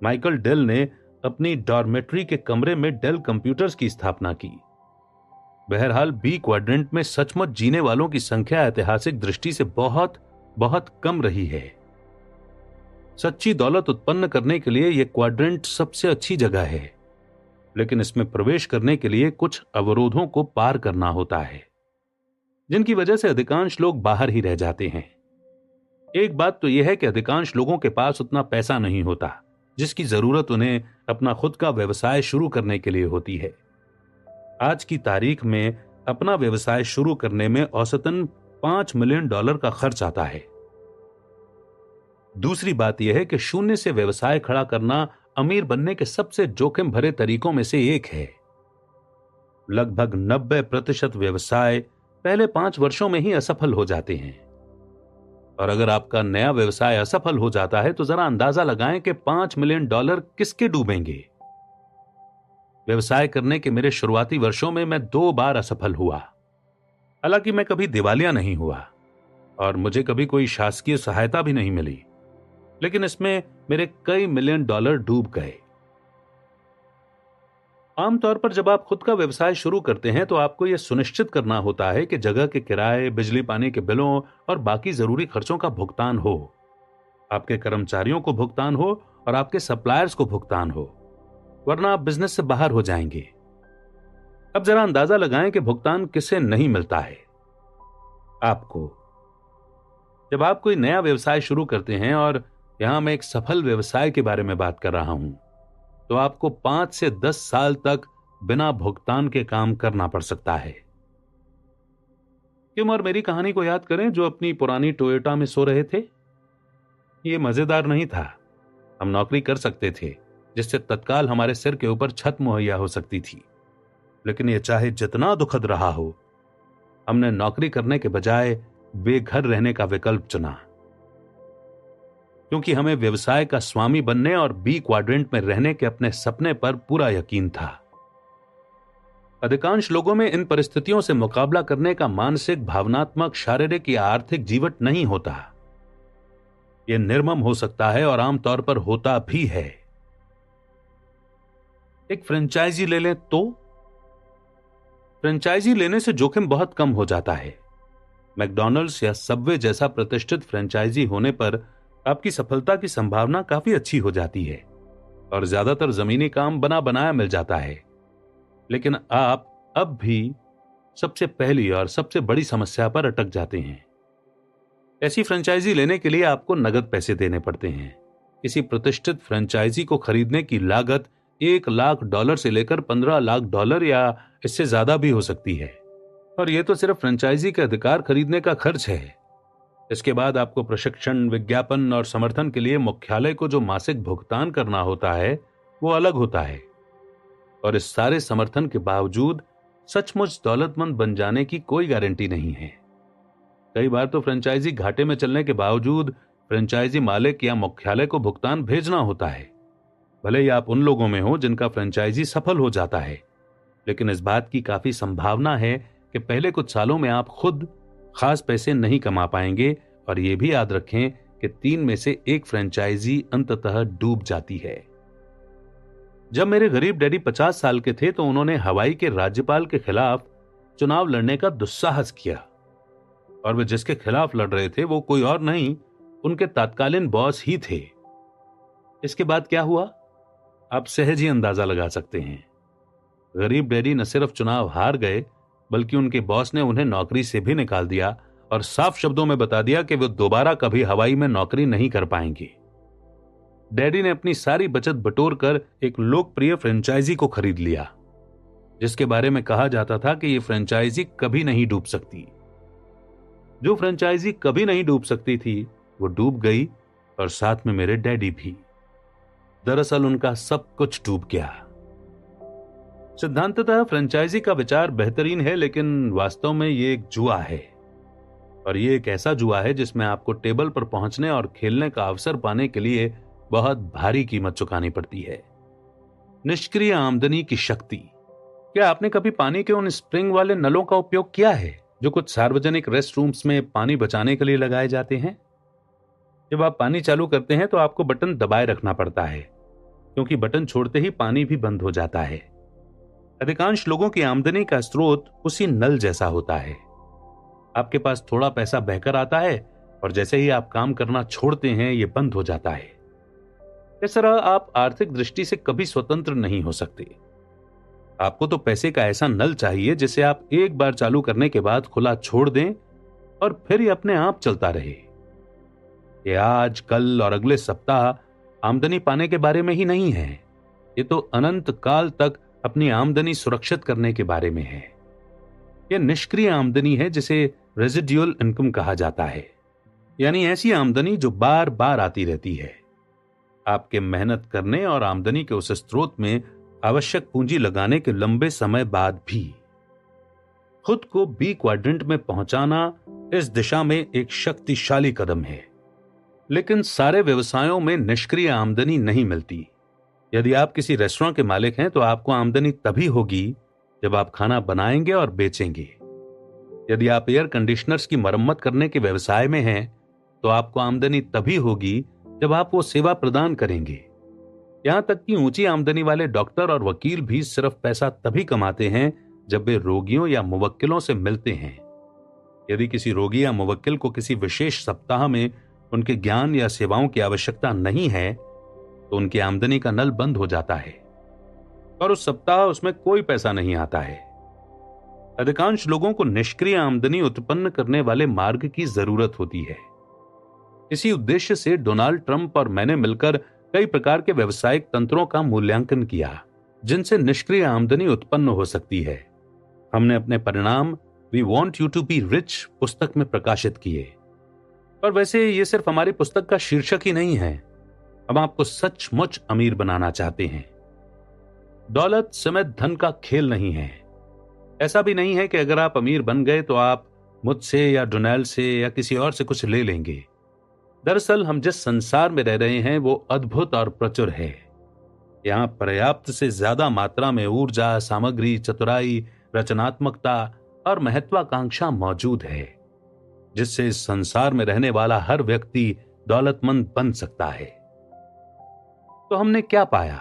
माइकल डेल ने अपनी डॉर्मेट्री के कमरे में डेल कंप्यूटर्स की स्थापना की। बहरहाल बी क्वाड्रेंट में सचमुच जीने वालों की संख्या ऐतिहासिक दृष्टि से बहुत बहुत कम रही है। सच्ची दौलत उत्पन्न करने के लिए यह क्वाड्रेंट सबसे अच्छी जगह है, लेकिन इसमें प्रवेश करने के लिए कुछ अवरोधों को पार करना होता है, जिनकी वजह से अधिकांश लोग बाहर ही रह जाते हैं। एक बात तो यह है कि अधिकांश लोगों के पास उतना पैसा नहीं होता जिसकी जरूरत उन्हें अपना खुद का व्यवसाय शुरू करने के लिए होती है। आज की तारीख में अपना व्यवसाय शुरू करने में औसतन $5 मिलियन का खर्च आता है। दूसरी बात यह है कि शून्य से व्यवसाय खड़ा करना अमीर बनने के सबसे जोखिम भरे तरीकों में से एक है। लगभग 90% व्यवसाय पहले 5 वर्षों में ही असफल हो जाते हैं। और अगर आपका नया व्यवसाय असफल हो जाता है तो जरा अंदाजा लगाएं कि $5 मिलियन किसके डूबेंगे। व्यवसाय करने के मेरे शुरुआती वर्षों में मैं 2 बार असफल हुआ। हालांकि मैं कभी दिवालिया नहीं हुआ और मुझे कभी कोई शासकीय सहायता भी नहीं मिली, लेकिन इसमें मेरे कई $मिलियन डूब गए। आमतौर पर जब आप खुद का व्यवसाय शुरू करते हैं तो आपको यह सुनिश्चित करना होता है कि जगह के किराए, बिजली पानी के बिलों और बाकी जरूरी खर्चों का भुगतान हो, आपके कर्मचारियों को भुगतान हो और आपके सप्लायर्स को भुगतान हो, वरना आप बिजनेस से बाहर हो जाएंगे। अब जरा अंदाजा लगाएं कि भुगतान किसे नहीं मिलता है। आपको। जब आप कोई नया व्यवसाय शुरू करते हैं, और यहां मैं एक सफल व्यवसाय के बारे में बात कर रहा हूं, तो आपको 5 से 10 साल तक बिना भुगतान के काम करना पड़ सकता है। किम और मेरी कहानी को याद करें, जो अपनी पुरानी टोयोटा में सो रहे थे। यह मजेदार नहीं था। हम नौकरी कर सकते थे जिससे तत्काल हमारे सिर के ऊपर छत मुहैया हो सकती थी, लेकिन यह चाहे जितना दुखद रहा हो, हमने नौकरी करने के बजाय बेघर रहने का विकल्प चुना, क्योंकि हमें व्यवसाय का स्वामी बनने और बी क्वाड्रेंट में रहने के अपने सपने पर पूरा यकीन था। अधिकांश लोगों में इन परिस्थितियों से मुकाबला करने का मानसिक, भावनात्मक, शारीरिक या आर्थिक जीवट नहीं होता। यह निर्मम हो सकता है और आमतौर पर होता भी है। एक फ्रेंचाइजी ले लें तो फ्रेंचाइजी लेने से जोखिम बहुत कम हो जाता है। मैकडॉनल्ड्स या सबवे जैसा प्रतिष्ठित फ्रेंचाइजी होने पर आपकी सफलता की संभावना काफी अच्छी हो जाती है और ज्यादातर जमीनी काम बना बनाया मिल जाता है। लेकिन आप अब भी सबसे पहली और सबसे बड़ी समस्या पर अटक जाते हैं। ऐसी फ्रेंचाइजी लेने के लिए आपको नगद पैसे देने पड़ते हैं। किसी प्रतिष्ठित फ्रेंचाइजी को खरीदने की लागत $1 लाख से लेकर $15 लाख या इससे ज्यादा भी हो सकती है, और यह तो सिर्फ फ्रेंचाइजी के अधिकार खरीदने का खर्च है। इसके बाद आपको प्रशिक्षण, विज्ञापन और समर्थन के लिए मुख्यालय को जो मासिक भुगतान करना होता है वो अलग होता है। और इस सारे समर्थन के बावजूद सचमुच दौलतमंद बन जाने की कोई गारंटी नहीं है। कई बार तो फ्रेंचाइजी घाटे में चलने के बावजूद फ्रेंचाइजी मालिक या मुख्यालय को भुगतान भेजना होता है, भले ही आप उन लोगों में हो जिनका फ्रेंचाइजी सफल हो जाता है। लेकिन इस बात की काफी संभावना है कि पहले कुछ सालों में आप खुद खास पैसे नहीं कमा पाएंगे, और यह भी याद रखें कि 3 में से 1 फ्रेंचाइजी अंततः डूब जाती है। जब मेरे गरीब डैडी 50 साल के थे तो उन्होंने हवाई के राज्यपाल के खिलाफ चुनाव लड़ने का दुस्साहस किया, और वे जिसके खिलाफ लड़ रहे थे वो कोई और नहीं, उनके तत्कालीन बॉस ही थे। इसके बाद क्या हुआ, आप सहज ही अंदाजा लगा सकते हैं। गरीब डैडी न सिर्फ चुनाव हार गए, बल्कि उनके बॉस ने उन्हें नौकरी से भी निकाल दिया और साफ शब्दों में बता दिया कि वो दोबारा कभी हवाई में नौकरी नहीं कर पाएंगे। डैडी ने अपनी सारी बचत बटोर कर एक लोकप्रिय फ्रेंचाइजी को खरीद लिया, जिसके बारे में कहा जाता था कि यह फ्रेंचाइजी कभी नहीं डूब सकती। जो फ्रेंचाइजी कभी नहीं डूब सकती थी वो डूब गई, और साथ में मेरे डैडी भी। दरअसल उनका सब कुछ डूब गया। सिद्धांततः फ्रेंचाइजी का विचार बेहतरीन है, लेकिन वास्तव में यह एक जुआ है, और यह एक ऐसा जुआ है जिसमें आपको टेबल पर पहुंचने और खेलने का अवसर पाने के लिए बहुत भारी कीमत चुकानी पड़ती है। निष्क्रिय आमदनी की शक्ति। क्या आपने कभी पानी के उन स्प्रिंग वाले नलों का उपयोग किया है जो कुछ सार्वजनिक रेस्ट रूम्स में पानी बचाने के लिए लगाए जाते हैं? जब आप पानी चालू करते हैं तो आपको बटन दबाए रखना पड़ता है, क्योंकि बटन छोड़ते ही पानी भी बंद हो जाता है। अधिकांश लोगों की आमदनी का स्रोत उसी नल जैसा होता है। आपके पास थोड़ा पैसा बहकर आता है, और जैसे ही आप काम करना छोड़ते हैं ये बंद हो जाता है। इस तरह आप आर्थिक दृष्टि से कभी स्वतंत्र नहीं हो सकते। आपको तो पैसे का ऐसा नल चाहिए जिसे आप एक बार चालू करने के बाद खुला छोड़ दें और फिर ये अपने आप चलता रहे। ये आज, कल और अगले सप्ताह आमदनी पाने के बारे में ही नहीं है। ये तो अनंत काल तक अपनी आमदनी सुरक्षित करने के बारे में है। यह निष्क्रिय आमदनी है जिसे रेजिडुअल इनकम कहा जाता है, यानी ऐसी आमदनी जो बार बार आती रहती है। आपके मेहनत करने और आमदनी के उस स्रोत में आवश्यक पूंजी लगाने के लंबे समय बाद भी। खुद को बी क्वाड्रेंट में पहुंचाना इस दिशा में एक शक्तिशाली कदम है। लेकिन सारे व्यवसायों में निष्क्रिय आमदनी नहीं मिलती। यदि आप किसी रेस्टोरेंट के मालिक हैं तो आपको आमदनी तभी होगी जब आप खाना बनाएंगे और बेचेंगे। यदि आप एयर कंडीशनर्स की मरम्मत करने के व्यवसाय में हैं तो आपको आमदनी तभी होगी जब आप वो सेवा प्रदान करेंगे। यहां तक कि ऊंची आमदनी वाले डॉक्टर और वकील भी सिर्फ पैसा तभी कमाते हैं जब वे रोगियों या मुवक्किलों से मिलते हैं। यदि किसी रोगी या मुवक्किल को किसी विशेष सप्ताह में उनके ज्ञान या सेवाओं की आवश्यकता नहीं है तो उनकी आमदनी का नल बंद हो जाता है और उस सप्ताह उसमें कोई पैसा नहीं आता है। अधिकांश लोगों को निष्क्रिय आमदनी उत्पन्न करने वाले मार्ग की जरूरत होती है। इसी उद्देश्य से डोनाल्ड ट्रंप और मैंने मिलकर कई प्रकार के व्यावसायिक तंत्रों का मूल्यांकन किया जिनसे निष्क्रिय आमदनी उत्पन्न हो सकती है। हमने अपने परिणाम we want you to be rich पुस्तक में प्रकाशित किए। और वैसे ये सिर्फ हमारी पुस्तक का शीर्षक ही नहीं है, हम आपको सचमुच अमीर बनाना चाहते हैं। दौलत समेत धन का खेल नहीं है। ऐसा भी नहीं है कि अगर आप अमीर बन गए तो आप मुझसे या डोनाल्ड से या किसी और से कुछ ले लेंगे। दरअसल हम जिस संसार में रह रहे हैं वो अद्भुत और प्रचुर है। यहां पर्याप्त से ज्यादा मात्रा में ऊर्जा, सामग्री, चतुराई, रचनात्मकता और महत्वाकांक्षा मौजूद है जिससे इस संसार में रहने वाला हर व्यक्ति दौलतमंद बन सकता है। तो हमने क्या पाया?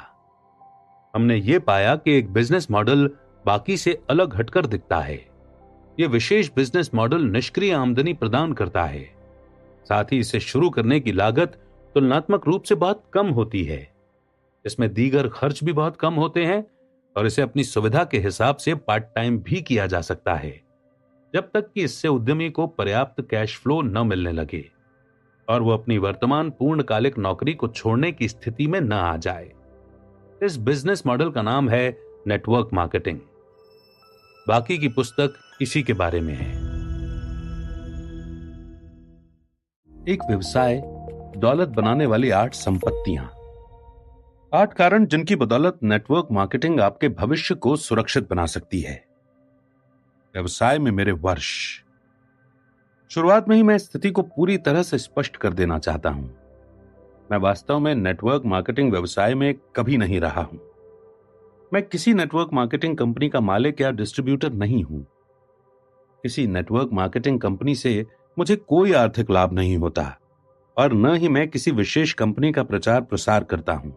हमने ये पाया कि एक बिजनेस मॉडल बाकी से अलग हटकर दिखता है। यह विशेष बिजनेस मॉडल निष्क्रिय आमदनी प्रदान करता है। साथ ही इसे शुरू करने की लागत तुलनात्मक रूप से बहुत कम होती है। इसमें दीगर खर्च भी बहुत कम होते हैं और इसे अपनी सुविधा के हिसाब से पार्ट टाइम भी किया जा सकता है, जब तक कि इससे उद्यमी को पर्याप्त कैश फ्लो न मिलने लगे और वो अपनी वर्तमान पूर्णकालिक नौकरी को छोड़ने की स्थिति में न आ जाए। इस बिजनेस मॉडल का नाम है नेटवर्क मार्केटिंग। बाकी की पुस्तक इसी के बारे में है। एक व्यवसाय, दौलत बनाने वाली 8 संपत्तियां। 8 कारण जिनकी बदौलत नेटवर्क मार्केटिंग आपके भविष्य को सुरक्षित बना सकती है। व्यवसाय में मेरे वर्ष। शुरुआत में ही मैं स्थिति को पूरी तरह से स्पष्ट कर देना चाहता हूं। मैं वास्तव में नेटवर्क मार्केटिंग व्यवसाय में कभी नहीं रहा हूं। मैं किसी नेटवर्क मार्केटिंग कंपनी का मालिक या डिस्ट्रीब्यूटर नहीं हूं। किसी नेटवर्क मार्केटिंग कंपनी से मुझे कोई आर्थिक लाभ नहीं होता और न ही मैं किसी विशेष कंपनी का प्रचार प्रसार करता हूं।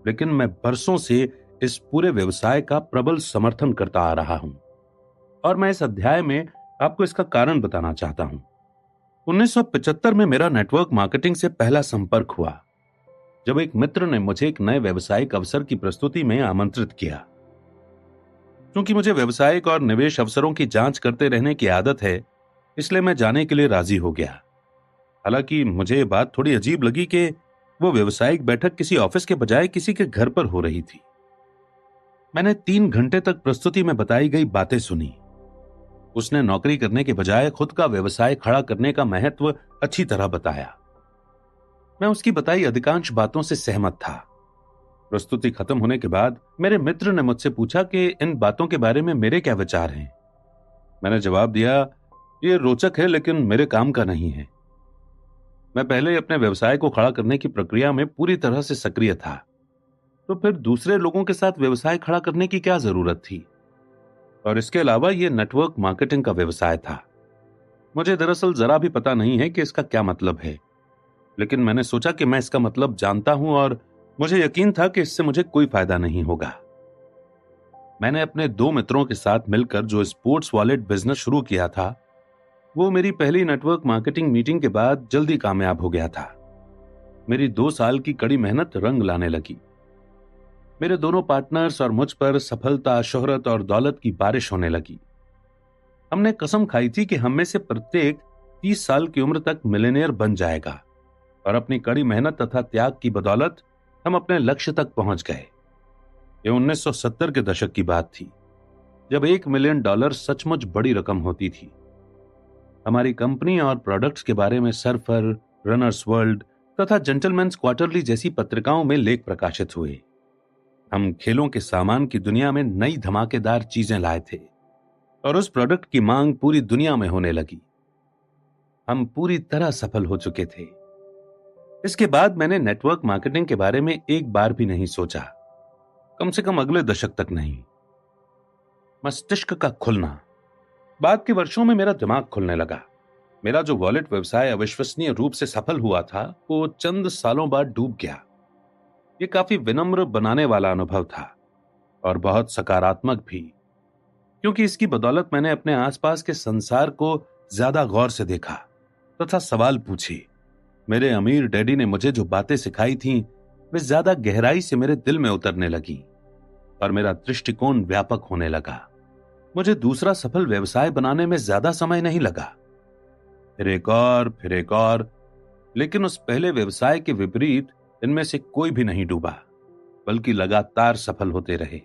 लेकिन मैं बरसों से इस पूरे व्यवसाय का प्रबल समर्थन करता आ रहा हूं और मैं इस अध्याय में आपको इसका कारण बताना चाहता हूं। 1975 में मेरा नेटवर्क मार्केटिंग से पहला संपर्क हुआ जब एक मित्र ने मुझे एक नए व्यावसायिक अवसर की प्रस्तुति में आमंत्रित किया। क्योंकि मुझे व्यावसायिक और निवेश अवसरों की जांच करते रहने की आदत है, इसलिए मैं जाने के लिए राजी हो गया। हालांकि मुझे ये बात थोड़ी अजीब लगी कि वो व्यावसायिक बैठक किसी ऑफिस के बजाय किसी के घर पर हो रही थी। मैंने 3 घंटे तक प्रस्तुति में बताई गई बातें सुनी। उसने नौकरी करने के बजाय खुद का व्यवसाय खड़ा करने का महत्व अच्छी तरह बताया। मैं उसकी बताई अधिकांश बातों से सहमत था। प्रस्तुति खत्म होने के बाद मेरे मित्र ने मुझसे पूछा कि इन बातों के बारे में मेरे क्या विचार हैं। मैंने जवाब दिया, ये रोचक है लेकिन मेरे काम का नहीं है। मैं पहले अपने व्यवसाय को खड़ा करने की प्रक्रिया में पूरी तरह से सक्रिय था, तो फिर दूसरे लोगों के साथ व्यवसाय खड़ा करने की क्या जरूरत थी? और इसके अलावा यह नेटवर्क मार्केटिंग का व्यवसाय था। मुझे दरअसल जरा भी पता नहीं है कि इसका क्या मतलब है, लेकिन मैंने सोचा कि मैं इसका मतलब जानता हूं और मुझे यकीन था कि इससे मुझे कोई फायदा नहीं होगा। मैंने अपने 2 मित्रों के साथ मिलकर जो स्पोर्ट्स वॉलेट बिजनेस शुरू किया था, वो मेरी पहली नेटवर्क मार्केटिंग मीटिंग के बाद जल्दी कामयाब हो गया था। मेरी 2 साल की कड़ी मेहनत रंग लाने लगी। मेरे दोनों पार्टनर्स और मुझ पर सफलता, शोहरत और दौलत की बारिश होने लगी। हमने कसम खाई थी कि हम में से प्रत्येक 30 साल की उम्र तक मिलियनेयर बन जाएगा, और अपनी कड़ी मेहनत तथा त्याग की बदौलत हम अपने लक्ष्य तक पहुंच गए। यह 1970 के दशक की बात थी, जब $1 मिलियन सचमुच बड़ी रकम होती थी। हमारी कंपनी और प्रोडक्ट्स के बारे में सर्फर, रनर्स वर्ल्ड तथा जेंटलमैन्स क्वार्टरली जैसी पत्रिकाओं में लेख प्रकाशित हुए। हम खेलों के सामान की दुनिया में नई धमाकेदार चीजें लाए थे और उस प्रोडक्ट की मांग पूरी दुनिया में होने लगी। हम पूरी तरह सफल हो चुके थे। इसके बाद मैंने नेटवर्क मार्केटिंग के बारे में एक बार भी नहीं सोचा, कम से कम अगले दशक तक नहीं। मस्तिष्क का खुलना। बाद के वर्षों में मेरा दिमाग खुलने लगा। मेरा जो वॉलेट व्यवसाय अविश्वसनीय रूप से सफल हुआ था, वो चंद सालों बाद डूब गया। ये काफी विनम्र बनाने वाला अनुभव था और बहुत सकारात्मक भी, क्योंकि इसकी बदौलत मैंने अपने आसपास के संसार को ज्यादा गौर से देखा तथा सवाल पूछे। मेरे अमीर डैडी ने मुझे जो बातें सिखाई थीं, वे ज्यादा गहराई से मेरे दिल में उतरने लगी और मेरा दृष्टिकोण व्यापक होने लगा। मुझे दूसरा सफल व्यवसाय बनाने में ज्यादा समय नहीं लगा, फिर एक और, लेकिन उस पहले व्यवसाय के विपरीत इनमें से कोई भी नहीं डूबा, बल्कि लगातार सफल होते रहे।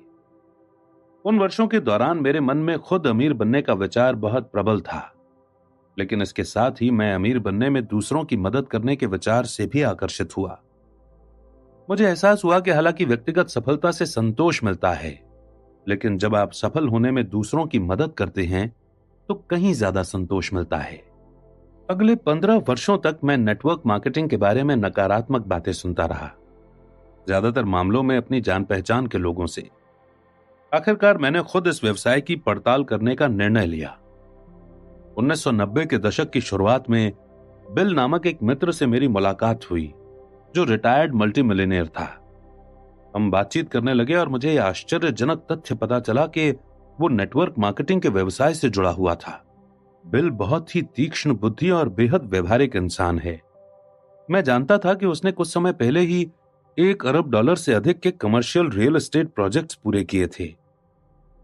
उन वर्षों के दौरान मेरे मन में खुद अमीर बनने का विचार बहुत प्रबल था, लेकिन इसके साथ ही मैं अमीर बनने में दूसरों की मदद करने के विचार से भी आकर्षित हुआ। मुझे एहसास हुआ कि हालांकि व्यक्तिगत सफलता से संतोष मिलता है, लेकिन जब आप सफल होने में दूसरों की मदद करते हैं तो कहीं ज्यादा संतोष मिलता है। अगले 15 वर्षों तक मैं नेटवर्क मार्केटिंग के बारे में नकारात्मक बातें सुनता रहा, ज्यादातर मामलों में अपनी जान पहचान के लोगों से। आखिरकार मैंने खुद इस व्यवसाय की पड़ताल करने का निर्णय लिया। 1990 के दशक की शुरुआत में बिल नामक एक मित्र से मेरी मुलाकात हुई, जो रिटायर्ड मल्टी मिलियनेयर था। हम बातचीत करने लगे और मुझे यह आश्चर्यजनक तथ्य पता चला कि वो नेटवर्क मार्केटिंग के व्यवसाय से जुड़ा हुआ था। बिल बहुत ही तीक्ष्ण बुद्धि और बेहद व्यवहारिक इंसान है। मैं जानता था कि उसने कुछ समय पहले ही $1 अरब से अधिक के कमर्शियल रियल एस्टेट प्रोजेक्ट्स पूरे किए थे।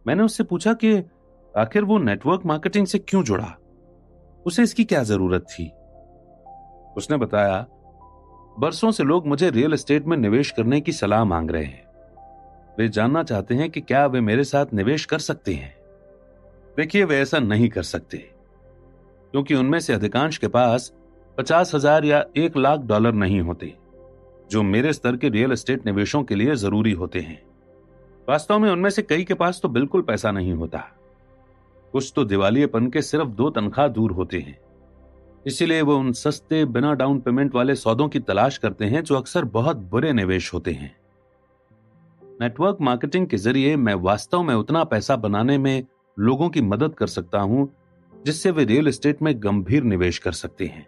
मैंने उससे पूछा कि आखिर वो नेटवर्क मार्केटिंग से क्यों जुड़ा, उसे इसकी क्या जरूरत थी। उसने बताया, बरसों से लोग मुझे रियल एस्टेट में निवेश करने की सलाह मांग रहे हैं। वे जानना चाहते हैं कि क्या वे मेरे साथ निवेश कर सकते हैं। देखिए, वे ऐसा नहीं कर सकते, क्योंकि उनमें से अधिकांश के पास 50,000 या $1,00,000 नहीं होते, जो मेरे स्तर के रियल एस्टेट निवेशों के लिए जरूरी होते हैं। वास्तव में उनमें से कई के पास तो बिल्कुल पैसा नहीं होता। कुछ तो दिवालियेपन के सिर्फ 2 तनख्वाह दूर होते हैं। इसीलिए वो उन सस्ते बिना डाउन पेमेंट वाले सौदों की तलाश करते हैं, जो अक्सर बहुत बुरे निवेश होते हैं। नेटवर्क मार्केटिंग के जरिए मैं वास्तव में उतना पैसा बनाने में लोगों की मदद कर सकता हूं, जिससे वे रियल एस्टेट में गंभीर निवेश कर सकते हैं।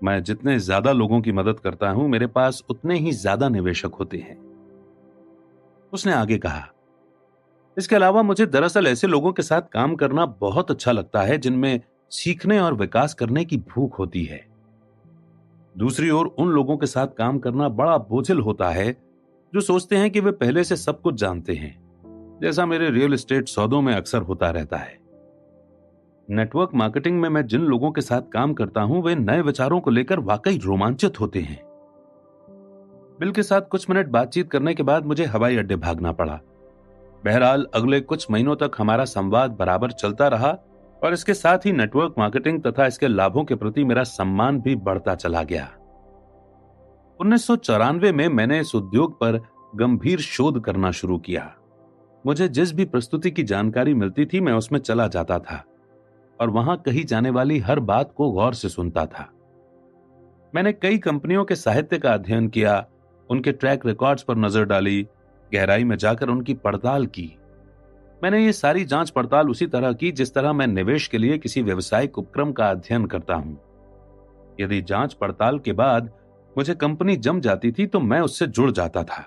मैं जितने ज्यादा लोगों की मदद करता हूं, मेरे पास उतने ही ज्यादा निवेशक होते हैं। उसने आगे कहा, इसके अलावा मुझे दरअसल ऐसे लोगों के साथ काम करना बहुत अच्छा लगता है, जिनमें सीखने और विकास करने की भूख होती है। दूसरी ओर उन लोगों के साथ काम करना बड़ा बोझिल होता है, जो सोचते हैं कि वे पहले से सब कुछ जानते हैं, जैसा मेरे रियल एस्टेट सौदों में अक्सर होता रहता है। नेटवर्क मार्केटिंग में मैं जिन लोगों के साथ काम करता हूं, वे नए विचारों को लेकर वाकई रोमांचित होते हैं। बिल के साथ कुछ मिनट बातचीत करने के बाद मुझे हवाई अड्डे भागना पड़ा। बहरहाल अगले कुछ महीनों तक हमारा संवाद बराबर चलता रहा और इसके साथ ही नेटवर्क मार्केटिंग तथा इसके लाभों के प्रति मेरा सम्मान भी बढ़ता चला गया। 1994 में मैंने इस उद्योग पर गंभीर शोध करना शुरू किया। मुझे जिस भी प्रस्तुति की जानकारी मिलती थी, मैं उसमें चला जाता था और वहां कही जाने वाली हर बात को गौर से सुनता था। मैंने कई कंपनियों के साहित्य का अध्ययन किया, उनके ट्रैक रिकॉर्ड्स पर नजर डाली, गहराई में जाकर उनकी पड़ताल की। मैंने ये सारी जांच पड़ताल उसी तरह की जिस तरह मैं निवेश के लिए किसी व्यवसायिक उपक्रम का अध्ययन करता हूं। यदि जांच पड़ताल के बाद मुझे कंपनी जम जाती थी, तो मैं उससे जुड़ जाता था,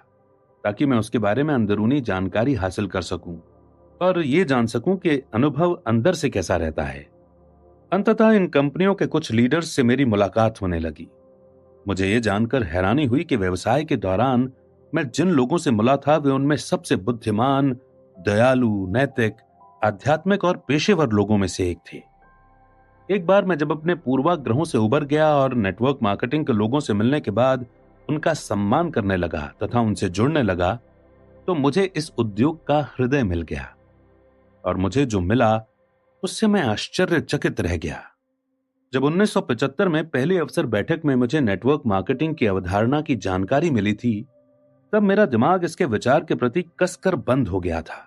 ताकि मैं उसके बारे में अंदरूनी जानकारी हासिल कर सकूं और ये जान सकूं कि अनुभव अंदर से कैसा रहता है। अंततः इन कंपनियों के कुछ लीडर्स से मेरी मुलाकात होने लगी। मुझे ये जानकर हैरानी हुई कि व्यवसाय के दौरान मैं जिन लोगों से मिला था वे उनमें सबसे बुद्धिमान, दयालु, नैतिक, आध्यात्मिक और पेशेवर लोगों में से एक थे। एक बार मैं जब अपने पूर्वाग्रहों से उबर गया और नेटवर्क मार्केटिंग के लोगों से मिलने के बाद उनका सम्मान करने लगा तथा उनसे जुड़ने लगा, तो मुझे इस उद्योग का हृदय मिल गया और मुझे जो मिला उससे मैं आश्चर्यचकित रह गया। जब 1975 में पहली अवसर बैठक में मुझे नेटवर्क मार्केटिंग की अवधारणा की जानकारी मिली थी, तब मेरा दिमाग इसके विचार के प्रति कसकर बंद हो गया था।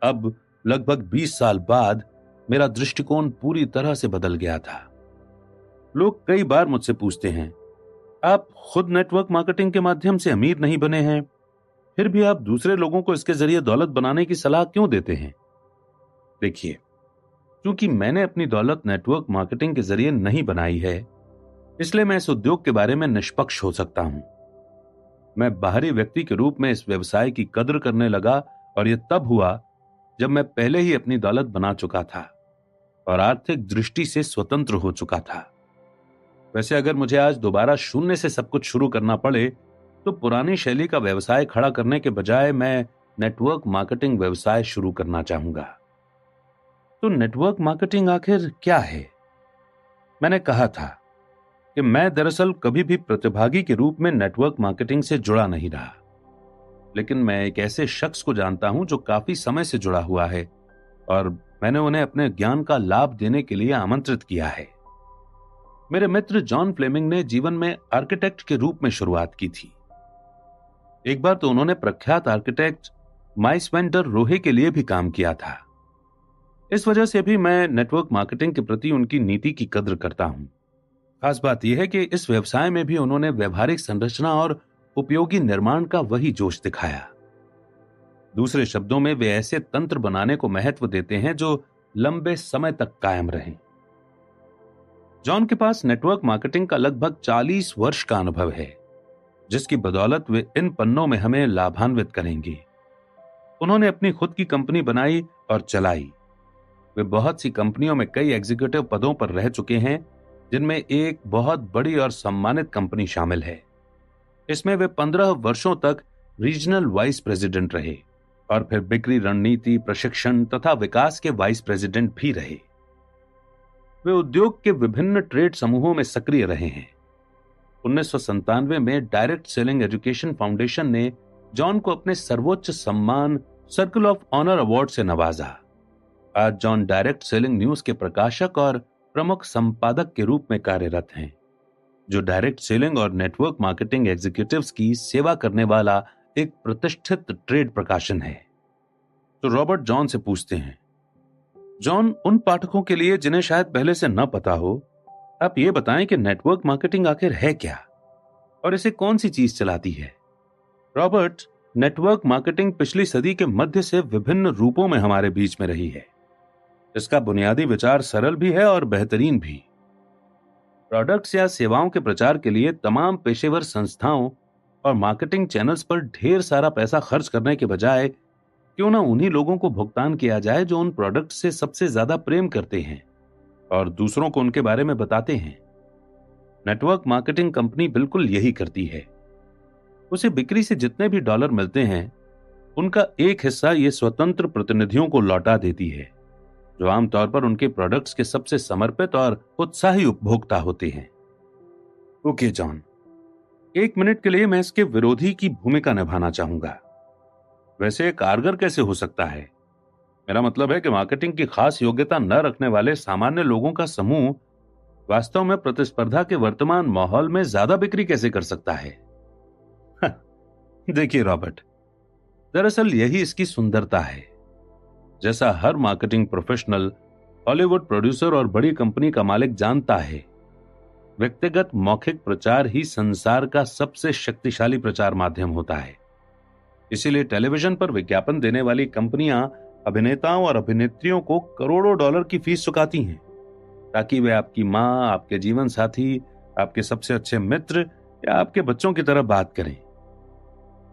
अब लगभग 20 साल बाद मेरा दृष्टिकोण पूरी तरह से बदल गया था। लोग कई बार मुझसे पूछते हैं, आप खुद नेटवर्क मार्केटिंग के माध्यम से अमीर नहीं बने हैं, फिर भी आप दूसरे लोगों को इसके जरिए दौलत बनाने की सलाह क्यों देते हैं? देखिए, क्योंकि मैंने अपनी दौलत नेटवर्क मार्केटिंग के जरिए नहीं बनाई है, इसलिए मैं इस उद्योग के बारे में निष्पक्ष हो सकता हूं। मैं बाहरी व्यक्ति के रूप में इस व्यवसाय की कद्र करने लगा और यह तब हुआ जब मैं पहले ही अपनी दौलत बना चुका था और आर्थिक दृष्टि से स्वतंत्र हो चुका था। वैसे अगर मुझे आज दोबारा शून्य से सब कुछ शुरू करना पड़े तो पुरानी शैली का व्यवसाय खड़ा करने के बजाय मैं नेटवर्क मार्केटिंग व्यवसाय शुरू करना चाहूंगा। तो नेटवर्क मार्केटिंग आखिर क्या है? मैंने कहा था कि मैं दरअसल कभी भी प्रतिभागी के रूप में नेटवर्क मार्केटिंग से जुड़ा नहीं रहा, लेकिन मैं एक ऐसे शख्स को जानता हूं जो काफी समय से जुड़ा हुआ है और मैंने उन्हें अपने ज्ञान का लाभ देने के लिए आमंत्रित किया है। मेरे मित्र जॉन फ्लेमिंग ने जीवन में आर्किटेक्ट के रूप में शुरुआत की थी। एक बार तो उन्होंने प्रख्यात आर्किटेक्ट माइस वेंडर रोहे के लिए भी काम किया था। इस वजह से भी मैं नेटवर्क मार्केटिंग के प्रति उनकी नीति की कद्र करता हूं। खास बात यह है कि इस व्यवसाय में भी उन्होंने व्यवहारिक संरचना और उपयोगी निर्माण का वही जोश दिखाया। दूसरे शब्दों में वे ऐसे तंत्र बनाने को महत्व देते हैं जो लंबे समय तक कायम रहें। जॉन के पास नेटवर्क मार्केटिंग का लगभग 40 वर्ष का अनुभव है, जिसकी बदौलत वे इन पन्नों में हमें लाभान्वित करेंगे। उन्होंने अपनी खुद की कंपनी बनाई और चलाई। वे बहुत सी कंपनियों में कई एग्जीक्यूटिव पदों पर रह चुके हैं, जिनमें एक बहुत बड़ी और सम्मानित कंपनी शामिल है। इसमें वे 15 वर्षों तक रीजनल वाइस प्रेसिडेंट रहे और फिर बिक्री रणनीति, प्रशिक्षण तथा विकास के वाइस प्रेसिडेंट भी रहे। वे उद्योग के विभिन्न ट्रेड समूहों में सक्रिय रहे हैं। 1997 में डायरेक्ट सेलिंग एजुकेशन फाउंडेशन ने जॉन को अपने सर्वोच्च सम्मान सर्कल ऑफ ऑनर अवार्ड से नवाजा। आज जॉन डायरेक्ट सेलिंग न्यूज के प्रकाशक और प्रमुख संपादक के रूप में कार्यरत हैं, जो डायरेक्ट सेलिंग और नेटवर्क मार्केटिंग एग्जीक्यूटिव्स की सेवा करने वाला एक प्रतिष्ठित ट्रेड प्रकाशन है। तो रॉबर्ट जॉन से पूछते हैं, जॉन, उन पाठकों के लिए जिन्हें शायद पहले से न पता हो, आप ये बताएं कि नेटवर्क मार्केटिंग आखिर है क्या और इसे कौन सी चीज चलाती है? रॉबर्ट, नेटवर्क मार्केटिंग पिछली सदी के मध्य से विभिन्न रूपों में हमारे बीच में रही है। इसका बुनियादी विचार सरल भी है और बेहतरीन भी। प्रोडक्ट्स या सेवाओं के प्रचार के लिए तमाम पेशेवर संस्थाओं और मार्केटिंग चैनल्स पर ढेर सारा पैसा खर्च करने के बजाय क्यों ना उन्हीं लोगों को भुगतान किया जाए जो उन प्रोडक्ट से सबसे ज्यादा प्रेम करते हैं और दूसरों को उनके बारे में बताते हैं। नेटवर्क मार्केटिंग कंपनी बिल्कुल यही करती है। उसे बिक्री से जितने भी डॉलर मिलते हैं, उनका एक हिस्सा ये स्वतंत्र प्रतिनिधियों को लौटा देती है, जो आमतौर पर उनके प्रोडक्ट्स के सबसे समर्पित और उत्साही उपभोक्ता होते हैं। ओके जॉन, 1 मिनट के लिए मैं इसके विरोधी की भूमिका निभाना चाहूंगा। वैसे कारगर कैसे हो सकता है? मेरा मतलब है कि मार्केटिंग की खास योग्यता न रखने वाले सामान्य लोगों का समूह वास्तव में प्रतिस्पर्धा के वर्तमान माहौल में ज्यादा बिक्री कैसे कर सकता है? देखिए रॉबर्ट, दरअसल यही इसकी सुंदरता है। जैसा हर मार्केटिंग प्रोफेशनल, हॉलीवुड प्रोड्यूसर और बड़ी कंपनी का मालिक जानता है, व्यक्तिगत मौखिक प्रचार ही संसार का सबसे शक्तिशाली प्रचार माध्यम होता है। इसीलिए टेलीविजन पर विज्ञापन देने वाली कंपनियां अभिनेताओं और अभिनेत्रियों को करोड़ों डॉलर की फीस चुकाती हैं, ताकि वे आपकी मां, आपके जीवन साथी, आपके सबसे अच्छे मित्र या आपके बच्चों की तरह बात करें।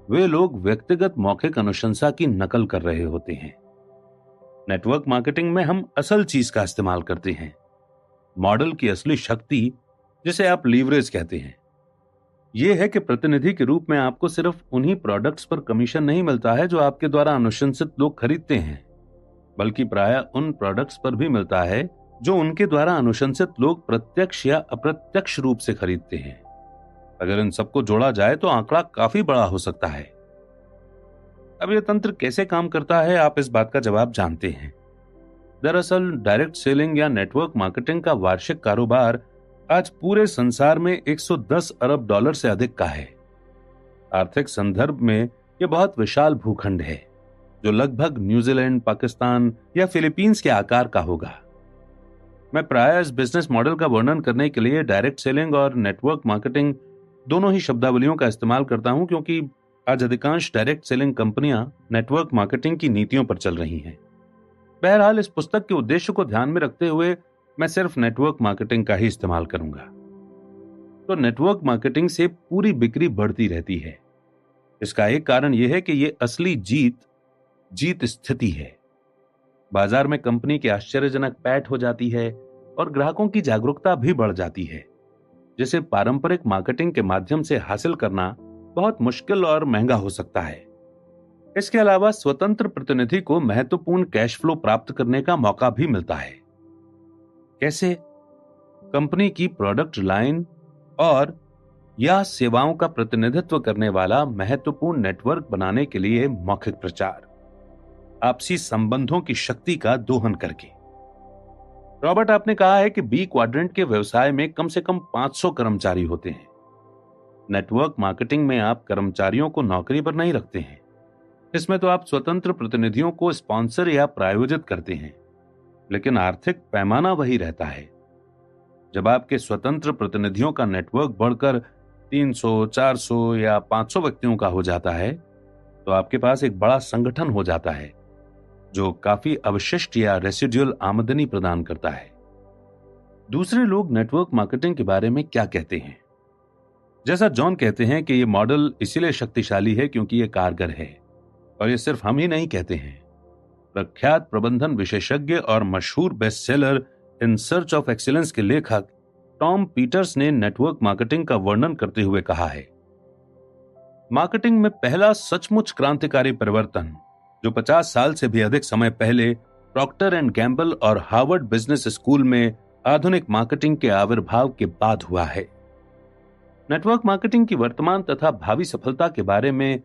वे लोग व्यक्तिगत मौखिक अनुशंसा की नकल कर रहे होते हैं। नेटवर्क मार्केटिंग में हम असल चीज का इस्तेमाल करते हैं, मॉडल की असली शक्ति, जिसे आप लीवरेज कहते हैं, यह है कि प्रतिनिधि के रूप में आपको सिर्फ उन्हीं प्रोडक्ट्स पर कमीशन नहीं मिलता है जो आपके द्वारा अनुशंसित लोग खरीदते हैं, बल्कि प्रायः उन प्रोडक्ट्स पर भी मिलता है जो उनके द्वारा अनुशंसित लोग प्रत्यक्ष या अप्रत्यक्ष रूप से खरीदते हैं। अगर इन सबको जोड़ा जाए तो आंकड़ा काफी बड़ा हो सकता है। अब यह तंत्र कैसे काम करता है, आप इस बात का जवाब जानते हैं। दरअसल डायरेक्ट सेलिंग या नेटवर्क मार्केटिंग का वार्षिक कारोबार आज पूरे संसार में 110 अरब डॉलर से अधिक का है। आर्थिक संदर्भ में यह बहुत विशाल भूखंड है जो लगभग न्यूजीलैंड, पाकिस्तान या फिलीपींस के आकार का होगा। मैं प्रायः इस बिजनेस मॉडल का वर्णन करने के लिए डायरेक्ट सेलिंग और नेटवर्क मार्केटिंग दोनों ही शब्दावलियों का इस्तेमाल करता हूं, क्योंकि आज अधिकांश डायरेक्ट सेलिंग कंपनियां नेटवर्क मार्केटिंग की नीतियों पर चल रही हैं। बहरहाल इस पुस्तक के उद्देश्य को ध्यान में रखते हुए मैं सिर्फ नेटवर्क मार्केटिंग का ही इस्तेमाल करूंगा। तो नेटवर्क मार्केटिंग से पूरी बिक्री बढ़ती रहती है। इसका एक कारण यह है कि यह असली जीत स्थिति है। बाजार में कंपनी की आश्चर्यजनक पैठ हो जाती है और ग्राहकों की जागरूकता भी बढ़ जाती है, जिसे पारंपरिक मार्केटिंग के माध्यम से हासिल करना बहुत मुश्किल और महंगा हो सकता है। इसके अलावा स्वतंत्र प्रतिनिधि को महत्वपूर्ण कैश फ्लो प्राप्त करने का मौका भी मिलता है। कैसे? कंपनी की प्रोडक्ट लाइन और या सेवाओं का प्रतिनिधित्व करने वाला महत्वपूर्ण नेटवर्क बनाने के लिए मौखिक प्रचार, आपसी संबंधों की शक्ति का दोहन करके। रॉबर्ट, आपने कहा है कि बी क्वाड्रेंट के व्यवसाय में कम से कम 500 कर्मचारी होते हैं। नेटवर्क मार्केटिंग में आप कर्मचारियों को नौकरी पर नहीं रखते हैं। इसमें तो आप स्वतंत्र प्रतिनिधियों को स्पॉन्सर या प्रायोजित करते हैं, लेकिन आर्थिक पैमाना वही रहता है। जब आपके स्वतंत्र प्रतिनिधियों का नेटवर्क बढ़कर 300, 400 या 500 व्यक्तियों का हो जाता है, तो आपके पास एक बड़ा संगठन हो जाता है जो काफी अवशिष्ट या रेसिडुअल आमदनी प्रदान करता है। दूसरे लोग नेटवर्क मार्केटिंग के बारे में क्या कहते हैं? जैसा जॉन कहते हैं कि यह मॉडल इसीलिए शक्तिशाली है क्योंकि यह कारगर है, और यह सिर्फ हम ही नहीं कहते हैं। प्रख्यात प्रबंधन विशेषज्ञ और मशहूर bestseller in search of excellence के लेखक टॉम पीटर्स ने नेटवर्क मार्केटिंग का वर्णन करते हुए कहा है, मार्केटिंग में पहला सचमुच क्रांतिकारी परिवर्तन जो 50 साल से भी अधिक समय पहले प्रॉक्टर एंड गैम्बल और हार्वर्ड बिजनेस स्कूल में आधुनिक मार्केटिंग के आविर्भाव के बाद हुआ है। नेटवर्क मार्केटिंग की वर्तमान तथा भावी सफलता के बारे में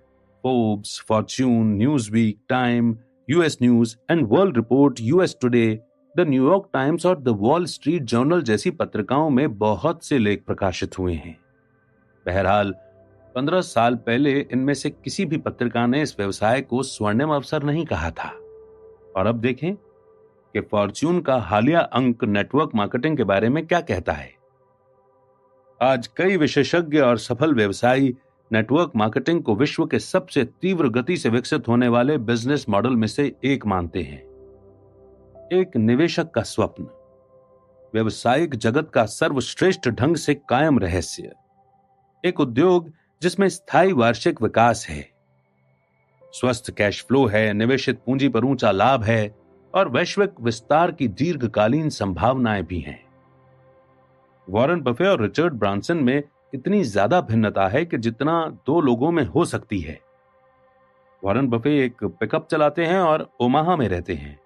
Forbes, Fortune, Newsweek, time, US news and world report, US today, the New York times और द वॉल स्ट्रीट जर्नल जैसी पत्रिकाओं में बहुत से लेख प्रकाशित हुए हैं। बहरहाल 15 साल पहले इनमें से किसी भी पत्रिका ने इस व्यवसाय को स्वर्णिम अवसर नहीं कहा था। और अब देखें कि फॉर्च्यून का हालिया अंक नेटवर्क मार्केटिंग के बारे में क्या कहता है। आज कई विशेषज्ञ और सफल व्यवसायी नेटवर्क मार्केटिंग को विश्व के सबसे तीव्र गति से विकसित होने वाले बिजनेस मॉडल में से एक मानते हैं। एक निवेशक का स्वप्न, व्यवसायिक जगत का सर्वश्रेष्ठ ढंग से कायम रहस्य, एक उद्योग जिसमें स्थायी वार्षिक विकास है, स्वस्थ कैश फ्लो है, निवेशित पूंजी पर ऊंचा लाभ है और वैश्विक विस्तार की दीर्घकालीन संभावनाएं भी हैं। वॉरेन बफे और रिचर्ड ब्रांसन में इतनी ज्यादा भिन्नता है कि जितना दो लोगों में हो सकती है। वॉरेन बफे एक पिकअप चलाते हैं और ओमाहा में रहते हैं।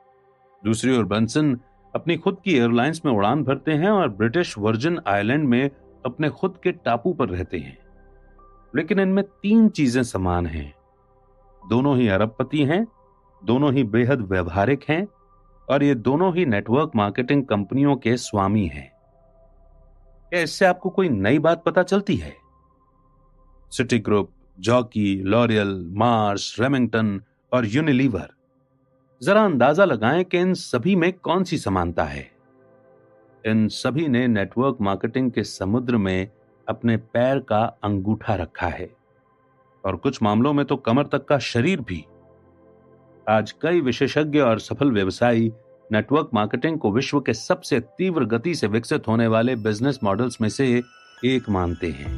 दूसरी ओर ब्रांसन अपनी खुद की एयरलाइंस में उड़ान भरते हैं और ब्रिटिश वर्जिन आइलैंड में अपने खुद के टापू पर रहते हैं। लेकिन इनमें 3 चीजें समान हैं। दोनों ही अरबपति हैं, दोनों ही बेहद व्यवहारिक हैं और ये दोनों ही नेटवर्क मार्केटिंग कंपनियों के स्वामी हैं। क्या इससे आपको कोई नई बात पता चलती है? City group, jockey, L'Oréal, Mars, Remington और यूनिलीवर, जरा अंदाजा लगाएं कि इन सभी में कौन सी समानता है। इन सभी ने नेटवर्क मार्केटिंग के समुद्र में अपने पैर का अंगूठा रखा है और कुछ मामलों में तो कमर तक का शरीर भी। आज कई विशेषज्ञ और सफल व्यवसायी नेटवर्क मार्केटिंग को विश्व के सबसे तीव्र गति से विकसित होने वाले बिजनेस मॉडल्स में से एक मानते हैं।